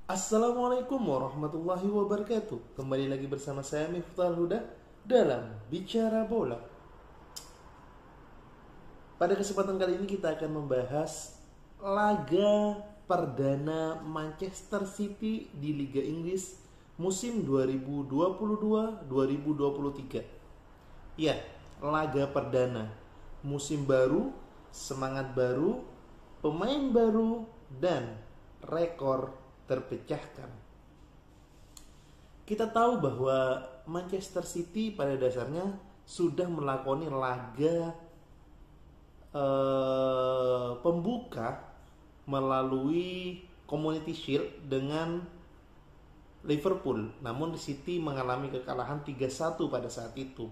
Assalamualaikum warahmatullahi wabarakatuh. Kembali lagi bersama saya Miftahul Huda dalam Bicara Bola. Pada kesempatan kali ini kita akan membahas laga perdana Manchester City di Liga Inggris musim 2022-2023. Ya, laga perdana, musim baru, semangat baru, pemain baru, dan rekor terpecahkan. Kita tahu bahwa Manchester City pada dasarnya sudah melakoni laga pembuka melalui Community Shield dengan Liverpool. Namun City mengalami kekalahan 3-1 pada saat itu.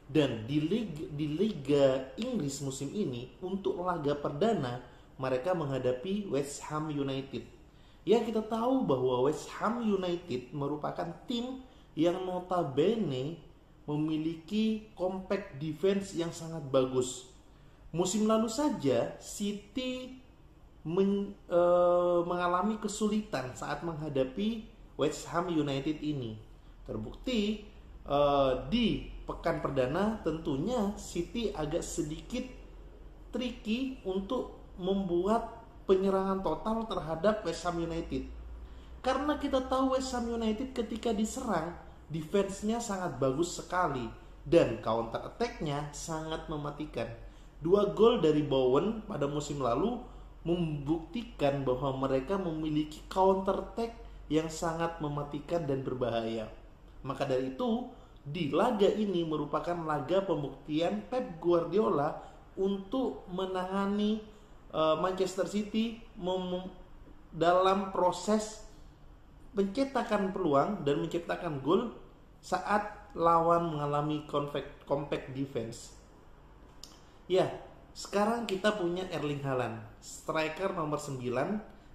Dan di Liga Inggris musim ini untuk laga perdana mereka menghadapi West Ham United. Ya, kita tahu bahwa West Ham United merupakan tim yang notabene memiliki compact defense yang sangat bagus. Musim lalu saja City mengalami kesulitan saat menghadapi West Ham United ini. Terbukti di pekan perdana tentunya City agak sedikit tricky untuk membuat penyerangan total terhadap West Ham United. Karena kita tahu West Ham United ketika diserang, defense-nya sangat bagus sekali dan counter attack-nya sangat mematikan. 2 gol dari Bowen pada musim lalu membuktikan bahwa mereka memiliki counter attack yang sangat mematikan dan berbahaya. Maka dari itu, di laga ini merupakan laga pembuktian Pep Guardiola untuk menangani Manchester City dalam proses menciptakan peluang dan menciptakan gol saat lawan mengalami compact defense. Ya, sekarang kita punya Erling Haaland, striker nomor 9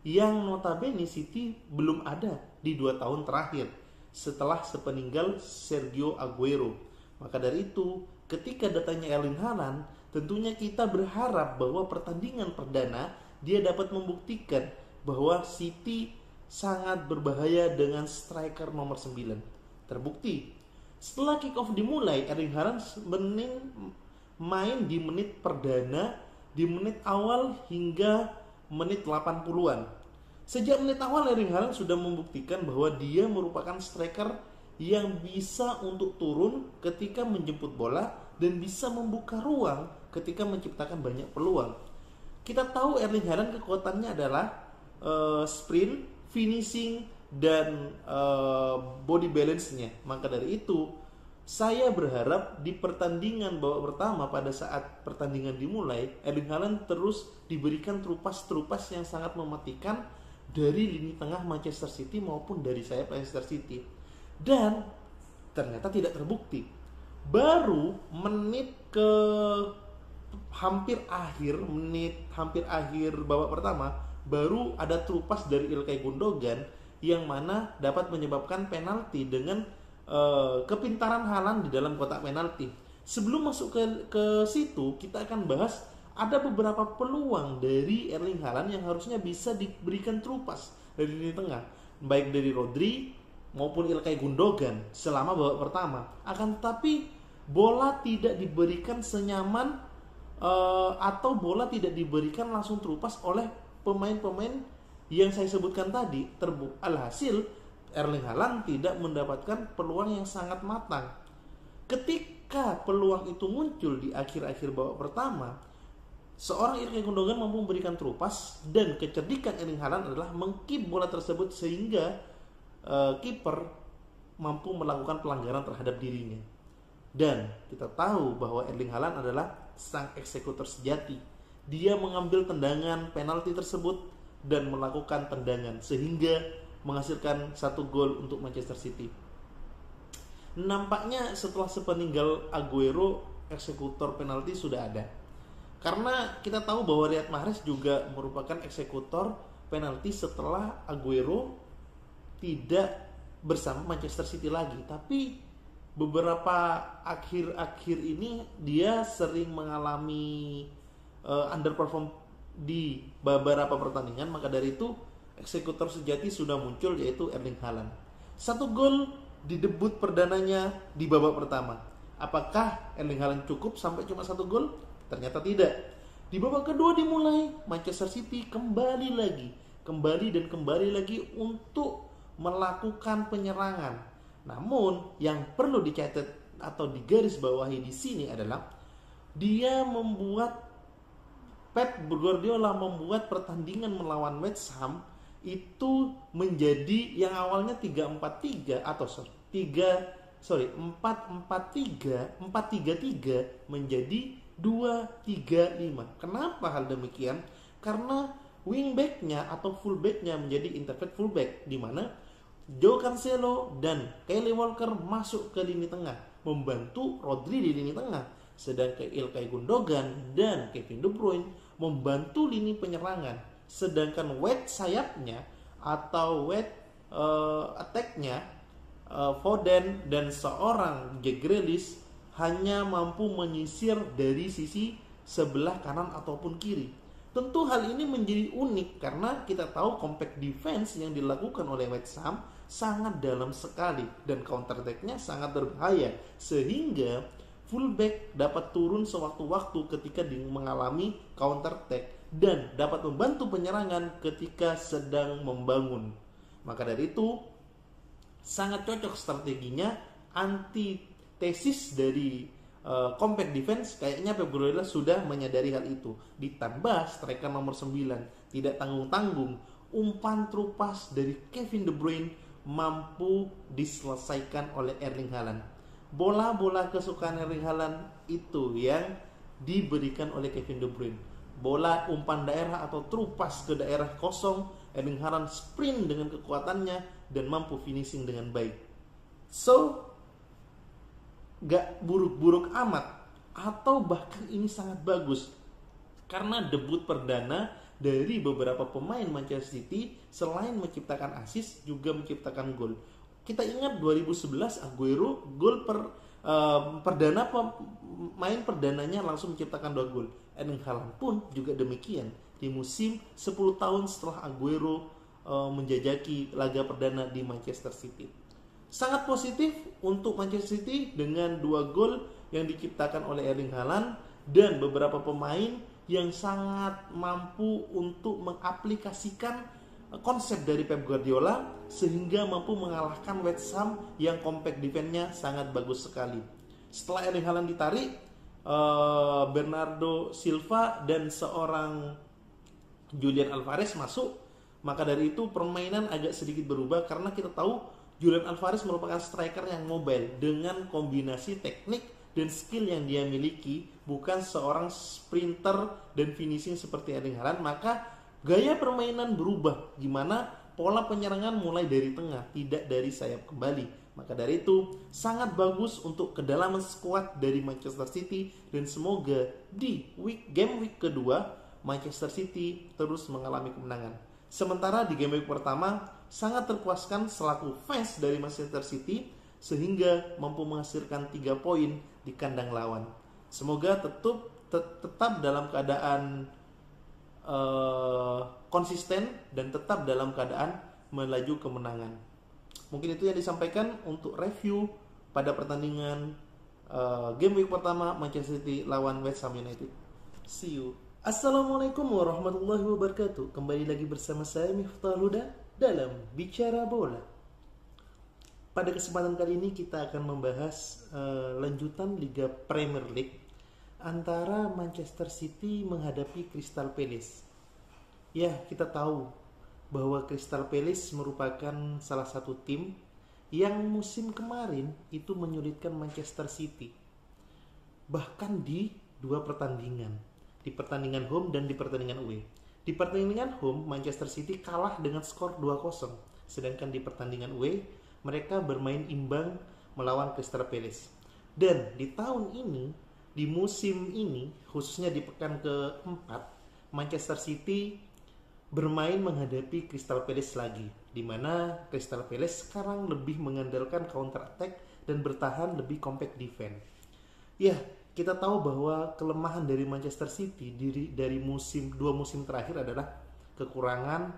yang notabene City belum ada di 2 tahun terakhir setelah sepeninggal Sergio Aguero. Maka dari itu, ketika datangnya Erling Haaland, tentunya kita berharap bahwa pertandingan perdana dia dapat membuktikan bahwa City sangat berbahaya dengan striker nomor 9. Terbukti, setelah kick off dimulai, Erling Haaland main di menit perdana, di menit awal hingga menit 80-an. Sejak menit awal Erling Haaland sudah membuktikan bahwa dia merupakan striker yang bisa untuk turun ketika menjemput bola dan bisa membuka ruang ketika menciptakan banyak peluang. Kita tahu Erling Haaland kekuatannya adalah sprint, finishing, dan body balance-nya. Maka dari itu, saya berharap di pertandingan babak pertama pada saat pertandingan dimulai, Erling Haaland terus diberikan trupas-trupas yang sangat mematikan dari lini tengah Manchester City maupun dari sayap Manchester City. Dan ternyata tidak terbukti. Baru menit hampir akhir babak pertama, baru ada trupas dari Ilkay Gundogan yang mana dapat menyebabkan penalti dengan kepintaran Haaland di dalam kotak penalti. Sebelum masuk ke situ, kita akan bahas ada beberapa peluang dari Erling Haaland yang harusnya bisa diberikan trupas dari lini tengah, baik dari Rodri maupun Ilkay Gundogan selama babak pertama. Akan tetapi bola tidak diberikan senyaman atau bola tidak diberikan langsung terupas oleh pemain-pemain yang saya sebutkan tadi. Alhasil Erling Haaland tidak mendapatkan peluang yang sangat matang. Ketika peluang itu muncul di akhir-akhir babak pertama, seorang Ilkay Gundogan mampu memberikan terupas dan kecerdikan Erling Haaland adalah mengkip bola tersebut sehingga kiper mampu melakukan pelanggaran terhadap dirinya. Dan kita tahu bahwa Erling Haaland adalah sang eksekutor sejati. Dia mengambil tendangan penalti tersebut dan melakukan tendangan sehingga menghasilkan 1 gol untuk Manchester City. Nampaknya setelah sepeninggal Aguero, eksekutor penalti sudah ada. Karena kita tahu bahwa Riyad Mahrez juga merupakan eksekutor penalti setelah Aguero tidak bersama Manchester City lagi. Tapi beberapa akhir-akhir ini dia sering mengalami underperform di beberapa pertandingan. Maka dari itu eksekutor sejati sudah muncul, yaitu Erling Haaland. 1 gol di debut perdananya di babak pertama. Apakah Erling Haaland cukup sampai cuma 1 gol? Ternyata tidak. Di babak kedua dimulai, Manchester City kembali lagi untuk melakukan penyerangan. Namun yang perlu dicatat atau digarisbawahi di sini adalah Pep Guardiola membuat pertandingan melawan West Ham itu menjadi yang awalnya 4-3-3 menjadi 2-3-5. Kenapa hal demikian? Karena wingbacknya atau fullbacknya menjadi intercept fullback, di mana Joe Cancelo dan Kyle Walker masuk ke lini tengah membantu Rodri di lini tengah, sedangkan Ilkay Gundogan dan Kevin De Bruyne membantu lini penyerangan, sedangkan wide sayapnya atau wide attack-nya Foden dan seorang Jack Grealish hanya mampu menyisir dari sisi sebelah kanan ataupun kiri. Tentu hal ini menjadi unik karena kita tahu compact defense yang dilakukan oleh West Ham sangat dalam sekali dan counter attack-nya sangat berbahaya, sehingga fullback dapat turun sewaktu-waktu ketika mengalami counter attack dan dapat membantu penyerangan ketika sedang membangun. Maka dari itu sangat cocok strateginya, antitesis dari compact defense. Kayaknya Pep Guardiola sudah menyadari hal itu. Ditambah striker nomor 9 tidak tanggung-tanggung, umpan terupas dari Kevin De Bruyne mampu diselesaikan oleh Erling Haaland. Bola-bola kesukaan Erling Haaland itu yang diberikan oleh Kevin De Bruyne. Bola umpan daerah atau terupas ke daerah kosong, Erling Haaland sprint dengan kekuatannya dan mampu finishing dengan baik. So, gak buruk-buruk amat, atau bahkan ini sangat bagus karena debut perdana dari beberapa pemain Manchester City selain menciptakan assist juga menciptakan gol. Kita ingat 2011 Aguero gol main perdananya langsung menciptakan 2 gol. Erling Haaland pun juga demikian di musim 10 tahun setelah Aguero menjajaki laga perdana di Manchester City. Sangat positif untuk Manchester City dengan 2 gol yang diciptakan oleh Erling Haaland dan beberapa pemain yang sangat mampu untuk mengaplikasikan konsep dari Pep Guardiola sehingga mampu mengalahkan West Ham yang compact defense-nya sangat bagus sekali. Setelah Erling Haaland ditarik, Bernardo Silva dan seorang Julian Alvarez masuk, maka dari itu permainan agak sedikit berubah karena kita tahu Julian Alvarez merupakan striker yang mobile dengan kombinasi teknik dan skill yang dia miliki, bukan seorang sprinter dan finishing seperti Erling Haaland. Maka gaya permainan berubah, gimana pola penyerangan mulai dari tengah, tidak dari sayap kembali. Maka dari itu sangat bagus untuk kedalaman skuad dari Manchester City, dan semoga di game week kedua Manchester City terus mengalami kemenangan. Sementara di game week pertama sangat terpuaskan selaku fans dari Manchester City sehingga mampu menghasilkan 3 poin di kandang lawan. Semoga tetap dalam keadaan konsisten dan tetap dalam keadaan melaju kemenangan. Mungkin itu yang disampaikan untuk review pada pertandingan game week pertama Manchester City lawan West Ham United. See you. Assalamualaikum warahmatullahi wabarakatuh. Kembali lagi bersama saya Miftahul Huda dalam Bicara Bola. Pada kesempatan kali ini kita akan membahas lanjutan Liga Premier League antara Manchester City menghadapi Crystal Palace. Ya, kita tahu bahwa Crystal Palace merupakan salah satu tim yang musim kemarin itu menyulitkan Manchester City. Bahkan di 2 pertandingan, di pertandingan home dan di pertandingan away. Di pertandingan home, Manchester City kalah dengan skor 2-0. Sedangkan di pertandingan away, mereka bermain imbang melawan Crystal Palace. Dan di tahun ini, di musim ini, khususnya di pekan keempat, Manchester City bermain menghadapi Crystal Palace lagi. Di mana Crystal Palace sekarang lebih mengandalkan counter attack dan bertahan lebih compact defense. Ya, kita tahu bahwa kelemahan dari Manchester City dari 2 musim terakhir adalah kekurangan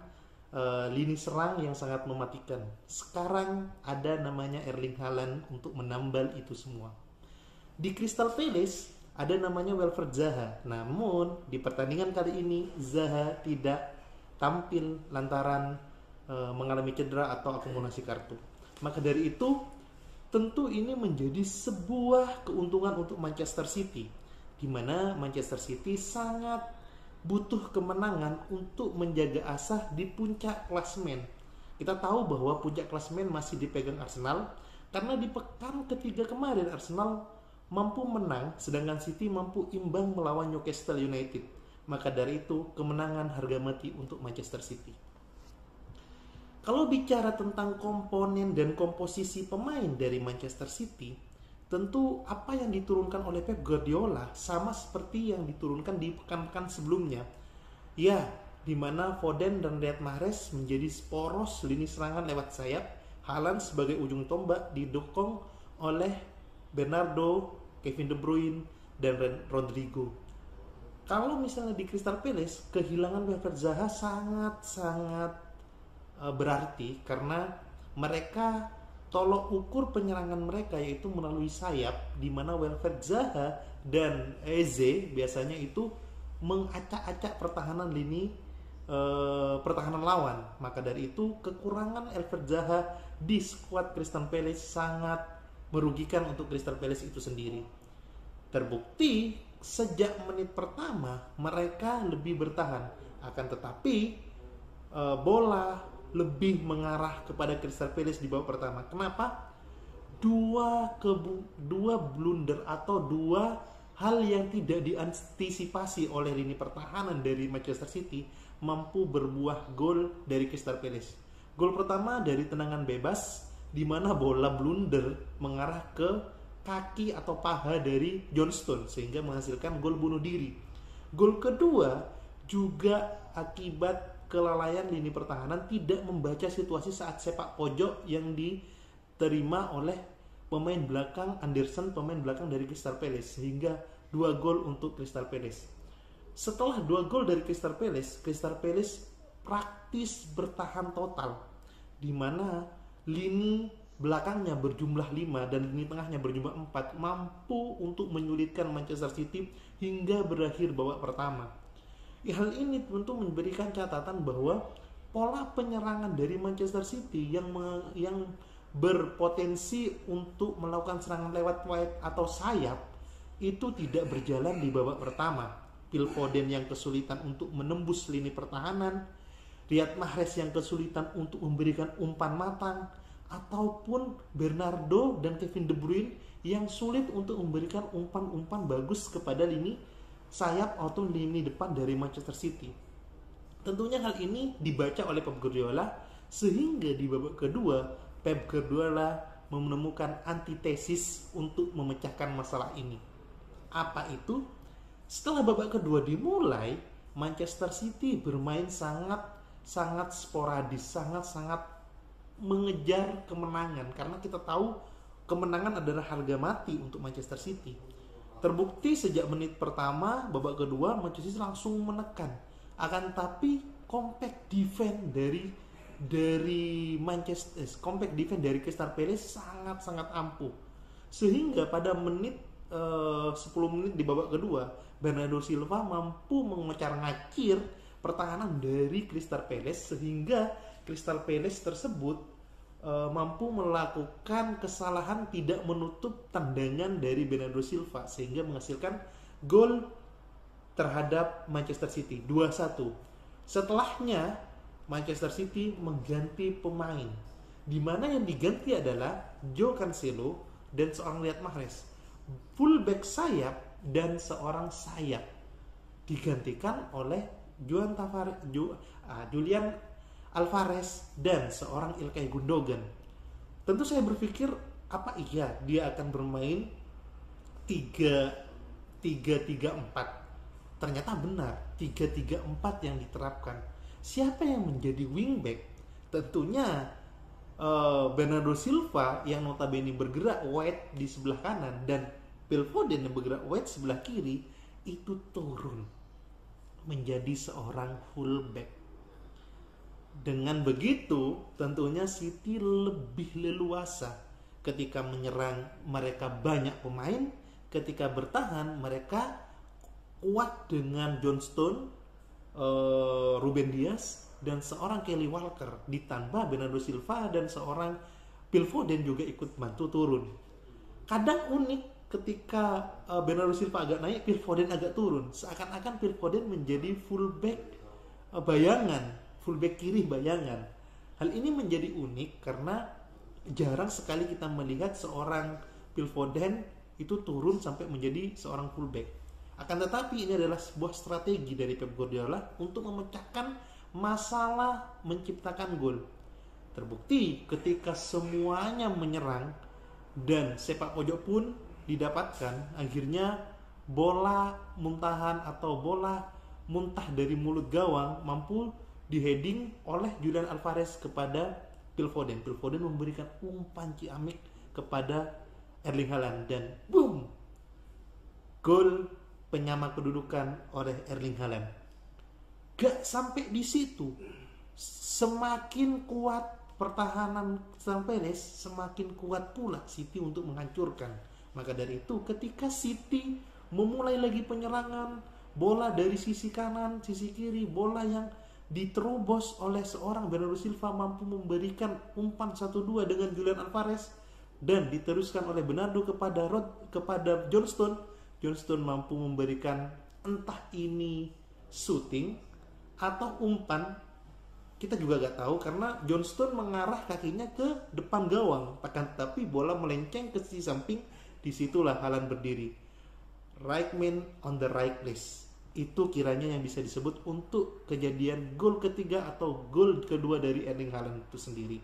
lini serang yang sangat mematikan. Sekarang ada namanya Erling Haaland untuk menambal itu semua. Di Crystal Palace ada namanya Wilfried Zaha. Namun di pertandingan kali ini Zaha tidak tampil lantaran mengalami cedera atau akumulasi kartu. Maka dari itu tentu ini menjadi sebuah keuntungan untuk Manchester City, di mana Manchester City sangat butuh kemenangan untuk menjaga asa di puncak klasemen. Kita tahu bahwa puncak klasemen masih dipegang Arsenal, karena di pekan ketiga kemarin Arsenal mampu menang, sedangkan City mampu imbang melawan Newcastle United. Maka dari itu kemenangan harga mati untuk Manchester City. Kalau bicara tentang komponen dan komposisi pemain dari Manchester City, tentu apa yang diturunkan oleh Pep Guardiola sama seperti yang diturunkan di pekan-pekan sebelumnya. Ya, di mana Foden dan Riyad Mahrez menjadi poros lini serangan lewat sayap, Haaland sebagai ujung tombak didukung oleh Bernardo, Kevin De Bruyne, dan Rodrigo. Kalau misalnya di Crystal Palace, kehilangan Wilfried Zaha sangat-sangat berarti, karena mereka tolok ukur penyerangan mereka yaitu melalui sayap, di mana Wilfried Zaha dan Eze biasanya itu mengacak-acak pertahanan lini pertahanan lawan. Maka dari itu kekurangan Wilfried Zaha di skuad Crystal Palace sangat merugikan untuk Crystal Palace itu sendiri. Terbukti sejak menit pertama mereka lebih bertahan, akan tetapi bola lebih mengarah kepada Crystal Palace di babak pertama. Kenapa? Dua blunder atau dua hal yang tidak diantisipasi oleh lini pertahanan dari Manchester City mampu berbuah gol dari Crystal Palace. Gol pertama dari tendangan bebas, di mana bola blunder mengarah ke kaki atau paha dari John Stones sehingga menghasilkan gol bunuh diri. Gol kedua juga akibat kelalaian lini pertahanan tidak membaca situasi saat sepak pojok yang diterima oleh pemain belakang Anderson, pemain belakang dari Crystal Palace, sehingga 2 gol untuk Crystal Palace. Setelah 2 gol dari Crystal Palace praktis bertahan total, di mana lini belakangnya berjumlah 5 dan lini tengahnya berjumlah 4 mampu untuk menyulitkan Manchester City hingga berakhir babak pertama. Hal ini tentu memberikan catatan bahwa pola penyerangan dari Manchester City yang berpotensi untuk melakukan serangan lewat wide atau sayap itu tidak berjalan di babak pertama. Phil Foden yang kesulitan untuk menembus lini pertahanan, Riyad Mahrez yang kesulitan untuk memberikan umpan matang, ataupun Bernardo dan Kevin De Bruyne yang sulit untuk memberikan umpan-umpan bagus kepada lini sayap atau lini depan dari Manchester City. Tentunya hal ini dibaca oleh Pep Guardiola, sehingga di babak kedua Pep Guardiola menemukan antitesis untuk memecahkan masalah ini. Apa itu? Setelah babak kedua dimulai, Manchester City bermain sangat sporadis, sangat mengejar kemenangan, karena kita tahu kemenangan adalah harga mati untuk Manchester City. Terbukti sejak menit pertama babak kedua Manchester City langsung menekan. Akan tapi compact defense dari Crystal Palace sangat ampuh. Sehingga pada 10 menit di babak kedua, Bernardo Silva mampu mengecar-ngacir pertahanan dari Crystal Palace, sehingga Crystal Palace tersebut mampu melakukan kesalahan tidak menutup tendangan dari Bernardo Silva, sehingga menghasilkan gol terhadap Manchester City 2-1. Setelahnya Manchester City mengganti pemain, di mana yang diganti adalah Joao Cancelo dan seorang Riyad Mahrez. Fullback sayap dan seorang sayap digantikan oleh Julian Alvarez dan seorang Ilkay Gundogan. Tentu saya berpikir, apa iya dia akan bermain 3-3-4? Ternyata benar, 3-3-4 yang diterapkan. Siapa yang menjadi wingback? Tentunya Bernardo Silva yang notabene bergerak wide di sebelah kanan, dan Phil Foden yang bergerak wide sebelah kiri, itu turun menjadi seorang fullback. Dengan begitu, tentunya City lebih leluasa. Ketika menyerang, mereka banyak pemain. Ketika bertahan, mereka kuat dengan John Stone, Ruben Dias, dan seorang Kelly Walker. Ditambah Bernardo Silva dan seorang Phil Foden juga ikut bantu turun. Kadang unik ketika Bernardo Silva agak naik, Phil Foden agak turun. Seakan-akan Phil Foden menjadi fullback bayangan, fullback kiri bayangan. Hal ini menjadi unik karena jarang sekali kita melihat seorang Phil Foden itu turun sampai menjadi seorang fullback. Akan tetapi ini adalah sebuah strategi dari Pep Guardiola untuk memecahkan masalah menciptakan gol. Terbukti ketika semuanya menyerang dan sepak pojok pun didapatkan, akhirnya bola muntahan atau bola muntah dari mulut gawang mampu diheading oleh Julian Alvarez kepada Phil Foden. Phil Foden memberikan umpan ciamik kepada Erling Haaland dan boom, gol penyama kedudukan oleh Erling Haaland. Gak sampai di situ, semakin kuat pertahanan Crystal Palace, semakin kuat pula City untuk menghancurkan. Maka dari itu, ketika City memulai lagi penyerangan, bola dari sisi kanan, sisi kiri, bola yang diterobos oleh seorang Bernardo Silva mampu memberikan umpan 1-2 dengan Julian Alvarez dan diteruskan oleh Bernardo kepada John Stone. John Stone mampu memberikan entah ini shooting atau umpan, kita juga gak tahu karena John Stone mengarah kakinya ke depan gawang, tapi bola melenceng ke sisi samping. Disitulah Haaland berdiri. Right man on the right place. Itu kiranya yang bisa disebut untuk kejadian gol ketiga atau gol kedua dari Erling Haaland itu sendiri.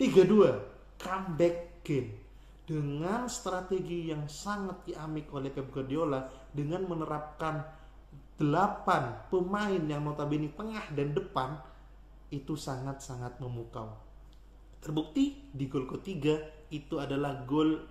3-2 comeback game dengan strategi yang sangat ciamik oleh Pep Guardiola dengan menerapkan 8 pemain yang notabene tengah dan depan. Itu sangat-sangat memukau. Terbukti di gol ketiga itu adalah gol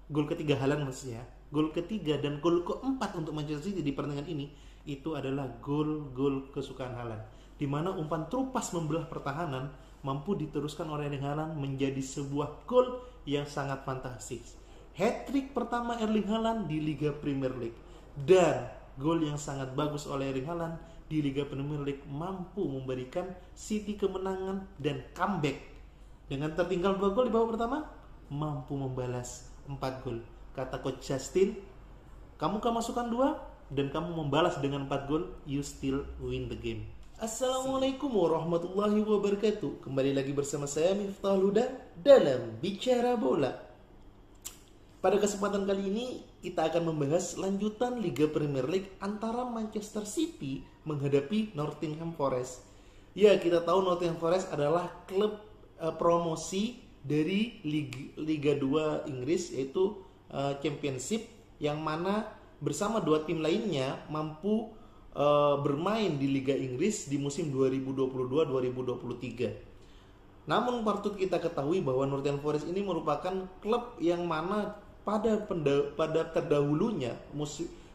ketiga Haaland maksudnya. Gol ketiga dan gol keempat untuk Manchester City di pertandingan ini itu adalah gol kesukaan Haaland, di mana umpan terupas membelah pertahanan mampu diteruskan oleh Erling Haaland menjadi sebuah gol yang sangat fantastis. Hat-trick pertama Erling Haaland di Liga Premier League dan gol yang sangat bagus oleh Erling Haaland di Liga Premier League mampu memberikan City kemenangan dan comeback. Dengan tertinggal 2 gol di babak pertama, mampu membalas 4 gol. Kata Coach Justin, kamu kemasukan 2 dan kamu membalas dengan 4 gol, you still win the game. Assalamualaikum warahmatullahi wabarakatuh. Kembali lagi bersama saya Miftah Huda dalam Bicara Bola. Pada kesempatan kali ini kita akan membahas lanjutan Liga Premier League antara Manchester City menghadapi Nottingham Forest. Ya, kita tahu Nottingham Forest adalah klub promosi dari Liga 2 Inggris, yaitu Championship, yang mana bersama 2 tim lainnya mampu bermain di Liga Inggris di musim 2022-2023. Namun patut kita ketahui bahwa Nottingham Forest ini merupakan klub yang mana pada terdahulunya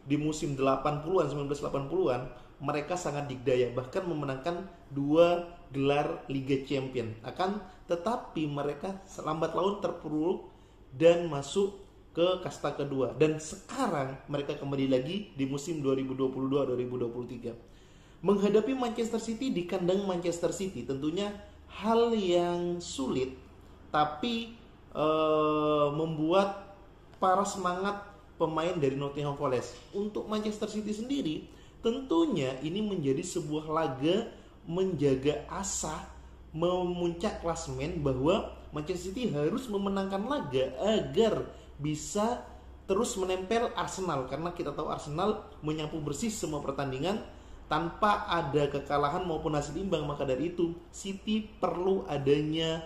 di musim 80-an, 1980-an mereka sangat dikdaya, bahkan memenangkan 2 gelar Liga Champion. Akan tetapi mereka lambat laun terpuruk dan masuk ke kasta kedua, dan sekarang mereka kembali lagi di musim 2022-2023 menghadapi Manchester City di kandang Manchester City. Tentunya hal yang sulit, tapi membuat para semangat pemain dari Nottingham Forest. Untuk Manchester City sendiri, tentunya ini menjadi sebuah laga menjaga asa memuncak klasemen, bahwa Manchester City harus memenangkan laga agar bisa terus menempel Arsenal, karena kita tahu Arsenal menyapu bersih semua pertandingan tanpa ada kekalahan maupun hasil imbang. Maka dari itu City perlu adanya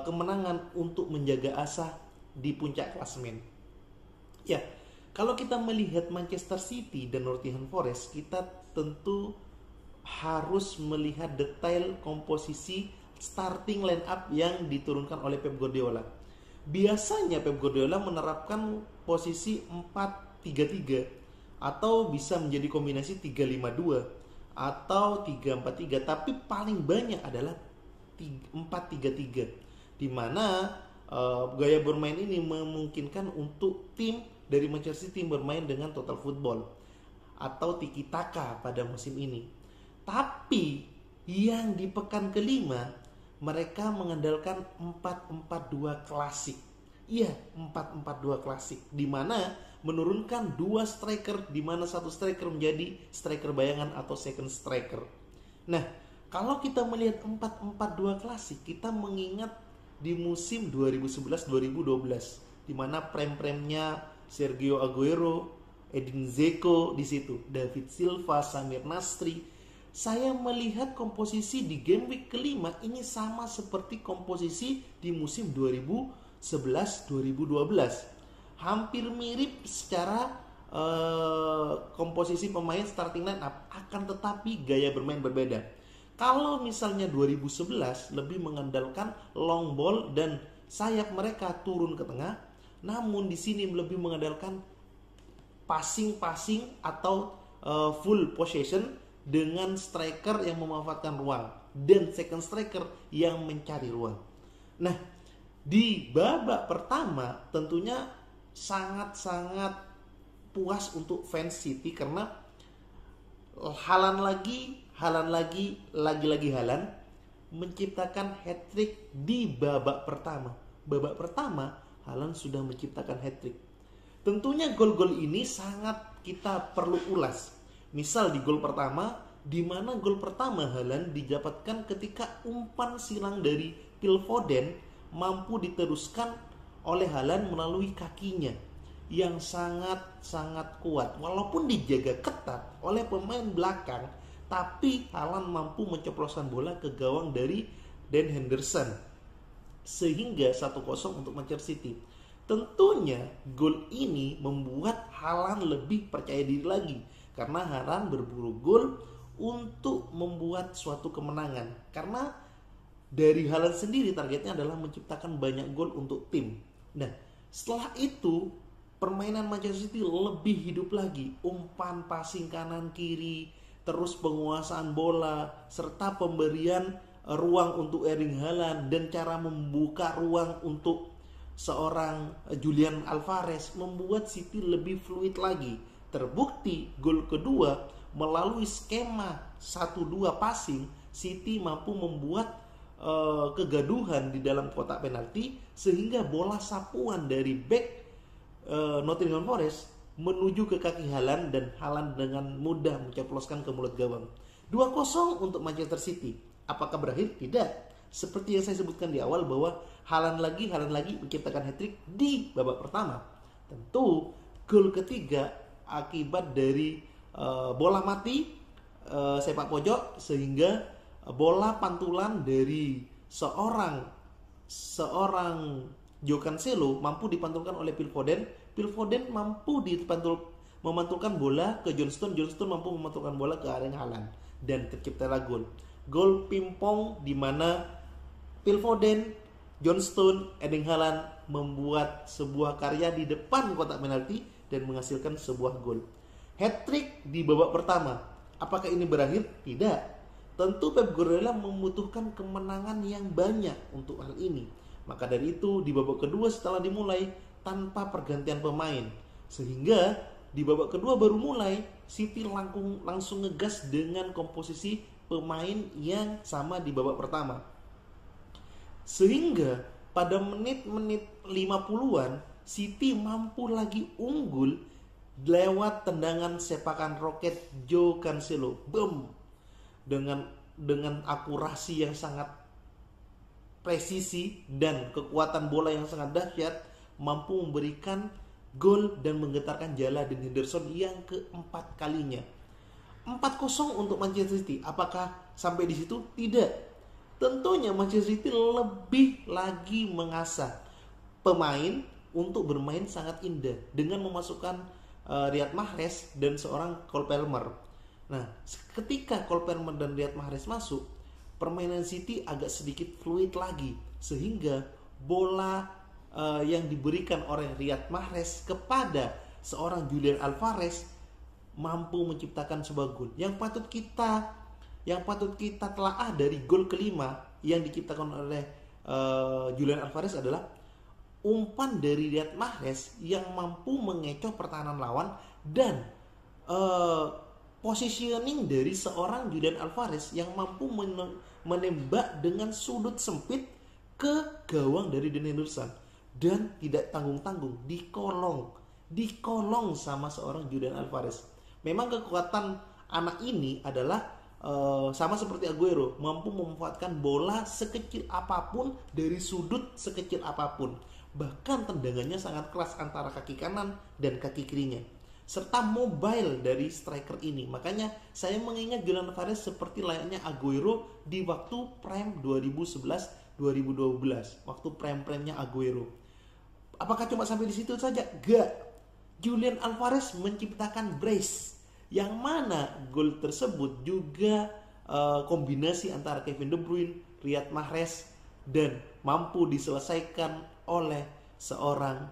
kemenangan untuk menjaga asa di puncak klasemen. Ya, kalau kita melihat Manchester City dan Nottingham Forest, kita tentu harus melihat detail komposisi starting line up yang diturunkan oleh Pep Guardiola. Biasanya Pep Guardiola menerapkan posisi 4-3-3 atau bisa menjadi kombinasi 3-5-2 atau 3-4-3, tapi paling banyak adalah 4-3-3, di mana gaya bermain ini memungkinkan untuk tim dari Manchester City bermain dengan total football atau tiki taka pada musim ini. Tapi yang di pekan kelima mereka mengandalkan 4-4-2 klasik. Iya, 4-4-2 klasik, di mana menurunkan 2 striker, di mana satu striker menjadi striker bayangan atau second striker. Nah, kalau kita melihat 4-4-2 klasik, kita mengingat di musim 2011-2012, di mana prem-premnya Sergio Aguero, Edin Dzeko di situ, David Silva, Samir Nasri. Saya melihat komposisi di game week kelima ini sama seperti komposisi di musim 2011-2012. Hampir mirip secara komposisi pemain starting line up, akan tetapi gaya bermain berbeda. Kalau misalnya 2011 lebih mengandalkan long ball dan sayap mereka turun ke tengah, namun di sini lebih mengandalkan passing atau full possession dengan striker yang memanfaatkan ruang dan second striker yang mencari ruang. Nah, di babak pertama tentunya sangat-sangat puas untuk fans City karena Haaland lagi Haaland menciptakan hat-trick di babak pertama. Babak pertama Haaland sudah menciptakan hat-trick. Tentunya gol-gol ini sangat kita perlu ulas. Misal di gol pertama, di mana gol pertama Haaland didapatkan ketika umpan silang dari Phil Foden mampu diteruskan oleh Haaland melalui kakinya yang sangat-sangat kuat. Walaupun dijaga ketat oleh pemain belakang, tapi Haaland mampu menceploskan bola ke gawang dari Dan Henderson sehingga 1-0 untuk Manchester City. Tentunya gol ini membuat Haaland lebih percaya diri lagi karena Haaland berburu gol untuk membuat suatu kemenangan. Karena dari Haaland sendiri targetnya adalah menciptakan banyak gol untuk tim. Nah, setelah itu permainan Manchester City lebih hidup lagi. Umpan, passing kanan kiri, terus penguasaan bola, serta pemberian ruang untuk Erling Haaland dan cara membuka ruang untuk seorang Julian Alvarez membuat City lebih fluid lagi. Terbukti gol kedua melalui skema 1-2 passing, City mampu membuat kegaduhan di dalam kotak penalti sehingga bola sapuan dari back Nottingham Forest menuju ke kaki Haaland dan Haaland dengan mudah menceploskan ke mulut gawang. 2-0 untuk Manchester City. Apakah berakhir? Tidak. Seperti yang saya sebutkan di awal bahwa Haaland lagi menciptakan hat-trick di babak pertama. Tentu gol ketiga akibat dari bola mati sepak pojok sehingga bola pantulan dari seorang Joe Cancelo mampu dipantulkan oleh Phil Foden. Phil Foden mampu memantulkan bola ke John Stone. John Stone mampu memantulkan bola ke Erling Haaland dan terciptalah gol. Gol pingpong di mana Phil Foden, John Stone, Erling Haaland membuat sebuah karya di depan kotak penalti dan menghasilkan sebuah gol. Hat-trick di babak pertama. Apakah ini berakhir? Tidak. Tentu Pep Guardiola membutuhkan kemenangan yang banyak untuk hal ini. Maka dari itu di babak kedua setelah dimulai tanpa pergantian pemain, sehingga di babak kedua baru mulai City langsung ngegas dengan komposisi pemain yang sama di babak pertama. Sehingga pada menit-menit 50-an City mampu lagi unggul lewat tendangan sepakan roket Joe Cancelo. Boom. Dengan akurasi yang sangat presisi dan kekuatan bola yang sangat dahsyat mampu memberikan gol dan menggetarkan jala Dan Henderson yang keempat kalinya. 4-0 untuk Manchester City. Apakah sampai di situ? Tidak. Tentunya Manchester City lebih lagi mengasah pemain untuk bermain sangat indah dengan memasukkan Riyad Mahrez dan seorang Cole Palmer. Nah, ketika Cole Palmer dan Riyad Mahrez masuk, permainan City agak sedikit fluid lagi sehingga bola yang diberikan oleh Riyad Mahrez kepada seorang Julian Alvarez mampu menciptakan sebuah gol. Yang patut kita telaah dari gol kelima yang diciptakan oleh Julian Alvarez adalah umpan dari Riyad Mahrez yang mampu mengecoh pertahanan lawan dan positioning dari seorang Julian Alvarez yang mampu menembak dengan sudut sempit ke gawang dari Dean Henderson dan tidak tanggung-tanggung dikolong sama seorang Julian Alvarez. Memang kekuatan anak ini adalah sama seperti Aguero, mampu memanfaatkan bola sekecil apapun dari sudut sekecil apapun. Bahkan tendangannya sangat keras antara kaki kanan dan kaki kirinya, serta mobile dari striker ini. Makanya saya mengingat Julian Alvarez seperti layaknya Aguero di waktu prime 2011-2012, waktu prime-nya Aguero. Apakah cuma sampai di situ saja? Gak. Julian Alvarez menciptakan brace, yang mana gol tersebut juga kombinasi antara Kevin De Bruyne, Riyad Mahrez, dan mampu diselesaikan oleh seorang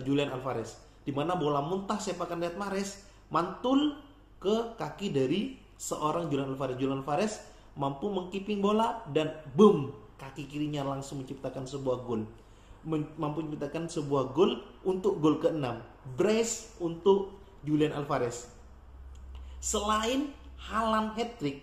Julian Alvarez, di mana bola muntah sepakan Riyad Mahrez mantul ke kaki dari seorang Julian Alvarez. Julian Alvarez mampu mengkeeping bola dan boom, kaki kirinya langsung menciptakan sebuah gol. Mampu menciptakan sebuah gol untuk gol ke-6. Brace untuk Julian Alvarez. Selain Haaland hat-trick,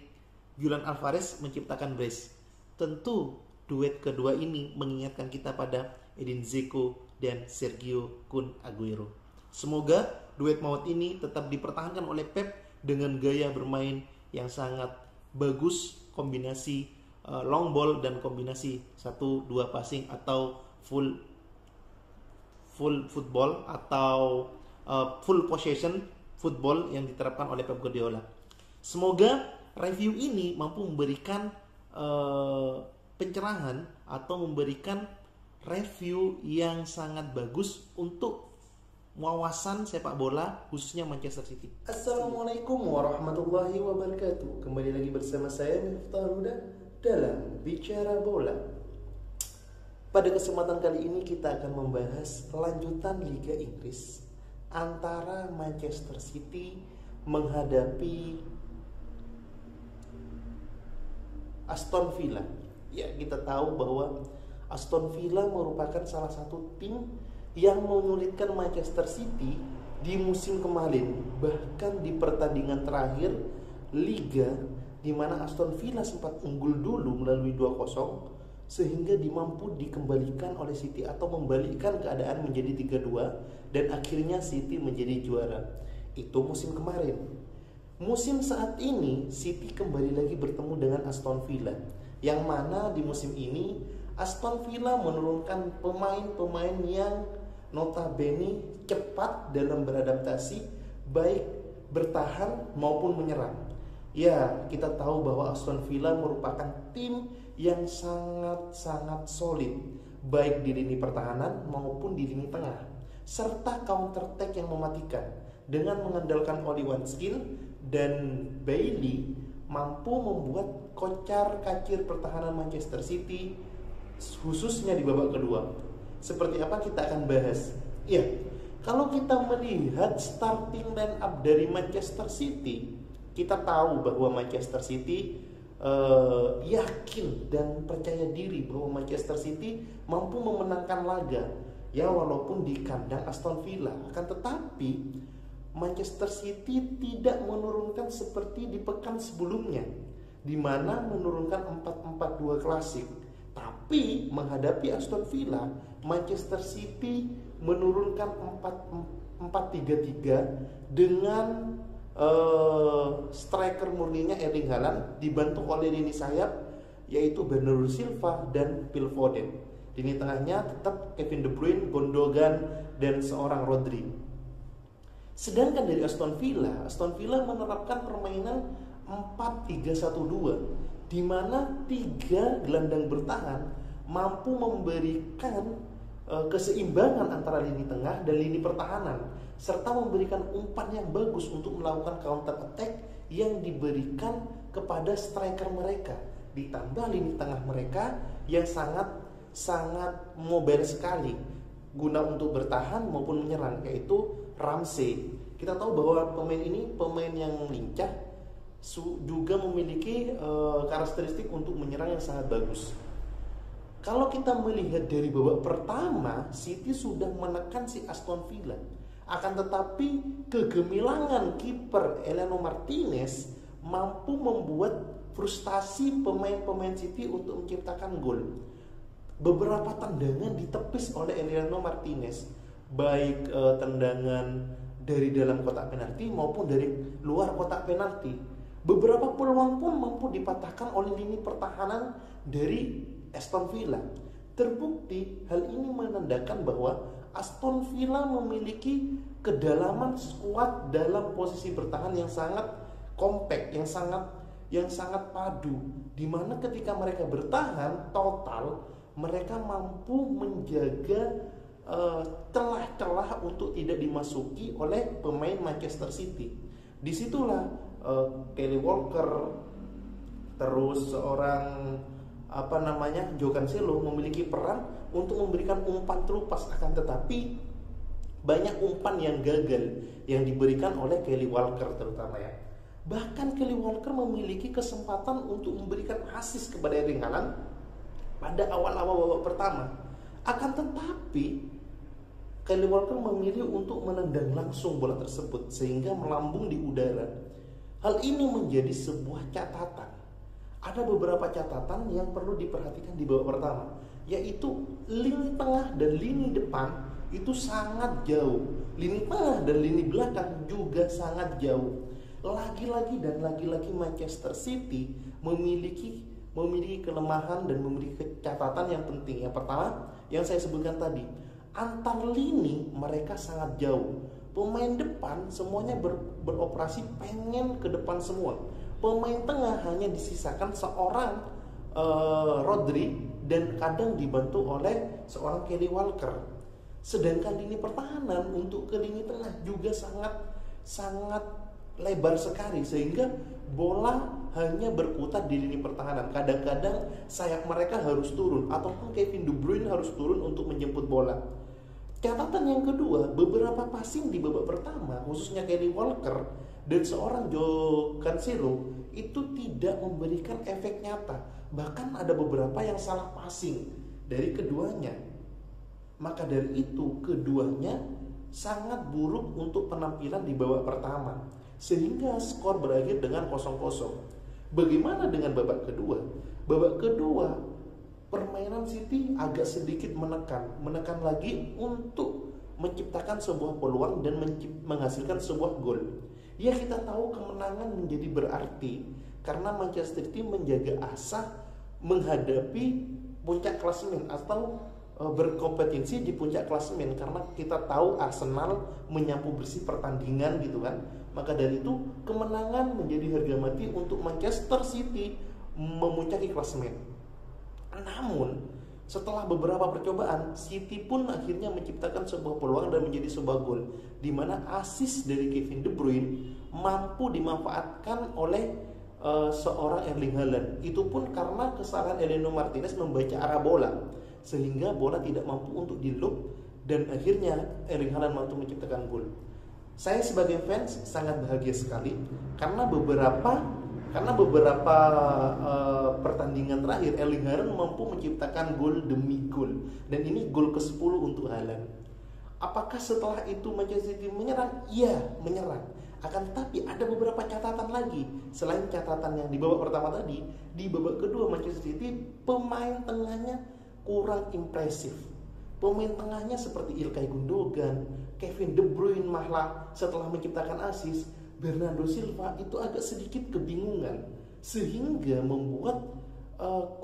Julian Alvarez menciptakan brace. Tentu duet kedua ini mengingatkan kita pada Edin Dzeko dan Sergio Kun Aguero. Semoga duet maut ini tetap dipertahankan oleh Pep dengan gaya bermain yang sangat bagus, kombinasi long ball dan kombinasi 1-2 passing atau full football atau full possession football yang diterapkan oleh Pep Guardiola. Semoga review ini mampu memberikan pencerahan atau memberikan review yang sangat bagus untuk wawasan sepak bola khususnya Manchester City. Assalamualaikum warahmatullahi wabarakatuh. Kembali lagi bersama saya Miftahul Huda dalam Bicara Bola. Pada kesempatan kali ini kita akan membahas lanjutan Liga Inggris antara Manchester City menghadapi Aston Villa. Ya, kita tahu bahwa Aston Villa merupakan salah satu tim yang menyulitkan Manchester City di musim kemarin, bahkan di pertandingan terakhir Liga di mana Aston Villa sempat unggul dulu melalui 2-0 sehingga dimampu dikembalikan oleh City atau membalikkan keadaan menjadi 3-2 dan akhirnya City menjadi juara. Itu musim kemarin. Musim saat ini City kembali lagi bertemu dengan Aston Villa, yang mana di musim ini Aston Villa menurunkan pemain-pemain yang notabene cepat dalam beradaptasi, baik bertahan maupun menyerang. Ya, kita tahu bahwa Aston Villa merupakan tim yang sangat-sangat solid, baik di lini pertahanan maupun di lini tengah, serta counter attack yang mematikan. Dengan mengandalkan Oli Watkins dan Bailey, mampu membuat kocar-kacir pertahanan Manchester City, khususnya di babak kedua. Seperti apa kita akan bahas. Ya, kalau kita melihat starting line up dari Manchester City, kita tahu bahwa Manchester City yakin dan percaya diri bahwa Manchester City mampu memenangkan laga, ya walaupun di kandang Aston Villa. Akan tetapi Manchester City tidak menurunkan seperti di pekan sebelumnya, di mana menurunkan 4-4-2 klasik. Tapi menghadapi Aston Villa, Manchester City menurunkan 4-4-3-3 dengan striker murninya Erling Haaland dibantu oleh lini sayap yaitu Bernardo Silva dan Phil Foden. Lini tengahnya tetap Kevin De Bruyne, Gundogan dan seorang Rodri. Sedangkan dari Aston Villa menerapkan permainan 4-3-1-2 di mana 3 gelandang bertahan mampu memberikan keseimbangan antara lini tengah dan lini pertahanan, serta memberikan umpan yang bagus untuk melakukan counter attack yang diberikan kepada striker mereka, ditambah lini tengah mereka yang sangat mobile sekali guna untuk bertahan maupun menyerang, yaitu Ramsey, Kita tahu bahwa pemain ini pemain yang lincah, juga memiliki karakteristik untuk menyerang yang sangat bagus. Kalau kita melihat dari babak pertama, City sudah menekan si Aston Villa. Akan tetapi kegemilangan kiper Emiliano Martinez mampu membuat frustasi pemain-pemain City untuk menciptakan gol. Beberapa tendangan ditepis oleh Emiliano Martinez, baik tendangan dari dalam kotak penalti maupun dari luar kotak penalti. Beberapa peluang pun mampu dipatahkan oleh lini pertahanan dari Aston Villa. Terbukti hal ini menandakan bahwa Aston Villa memiliki kedalaman skuad dalam posisi bertahan yang sangat kompak, yang sangat padu, di mana ketika mereka bertahan total, mereka mampu menjaga celah-celah untuk tidak dimasuki oleh pemain Manchester City. Disitulah Kyle Walker, terus seorang Joe Cancelo memiliki peran untuk memberikan umpan terupas, akan tetapi banyak umpan yang gagal yang diberikan oleh Kyle Walker terutama ya. Bahkan Kyle Walker memiliki kesempatan untuk memberikan assist kepada Erling Haaland pada awal-awal babak pertama. Akan tetapi Kyle Walker memilih untuk menendang langsung bola tersebut sehingga melambung di udara. Hal ini menjadi sebuah catatan. Ada beberapa catatan yang perlu diperhatikan di babak pertama, yaitu lini tengah dan lini depan itu sangat jauh. Lini tengah dan lini belakang juga sangat jauh. Lagi-lagi Manchester City memiliki kelemahan dan memiliki catatan yang penting. Yang pertama, yang saya sebutkan tadi, antar lini mereka sangat jauh. Pemain depan semuanya beroperasi pengen ke depan semua. Pemain tengah hanya disisakan seorang Rodri dan kadang dibantu oleh seorang Kyle Walker. Sedangkan lini pertahanan untuk ke lini tengah juga sangat lebar sekali, sehingga bola hanya berkutat di lini pertahanan. Kadang-kadang sayap mereka harus turun ataupun Kevin De Bruyne harus turun untuk menjemput bola. Catatan yang kedua, beberapa passing di babak pertama, khususnya Kyle Walker dan seorang Joe Cancelo itu tidak memberikan efek nyata. Bahkan ada beberapa yang salah passing dari keduanya. Maka dari itu keduanya sangat buruk untuk penampilan di babak pertama, sehingga skor berakhir dengan 0-0. Bagaimana dengan babak kedua? Babak kedua permainan City agak sedikit menekan lagi untuk menciptakan sebuah peluang dan menghasilkan sebuah gol. Ya, kita tahu kemenangan menjadi berarti karena Manchester City menjaga asa menghadapi puncak klasemen atau berkompetisi di puncak klasemen, karena kita tahu Arsenal menyapu bersih pertandingan gitu kan. Maka dari itu kemenangan menjadi harga mati untuk Manchester City memuncaki klasemen. Namun setelah beberapa percobaan, City pun akhirnya menciptakan sebuah peluang dan menjadi sebuah gol, di mana assist dari Kevin De Bruyne mampu dimanfaatkan oleh seorang Erling Haaland. Itu pun karena kesalahan Emiliano Martinez membaca arah bola, sehingga bola tidak mampu untuk di-loop dan akhirnya Erling Haaland mampu menciptakan gol. Saya sebagai fans sangat bahagia sekali karena beberapa pertandingan terakhir Erling Haaland mampu menciptakan gol demi gol, dan ini gol ke-10 untuk Haaland. Apakah setelah itu Manchester City menyerang? Iya, menyerang. Akan tetapi ada beberapa catatan lagi. Selain catatan yang di babak pertama tadi, di babak kedua Manchester City pemain tengahnya kurang impresif. Pemain tengahnya seperti Ilkay Gundogan, Kevin De Bruyne malah setelah menciptakan assist, Bernardo Silva itu agak sedikit kebingungan, sehingga membuat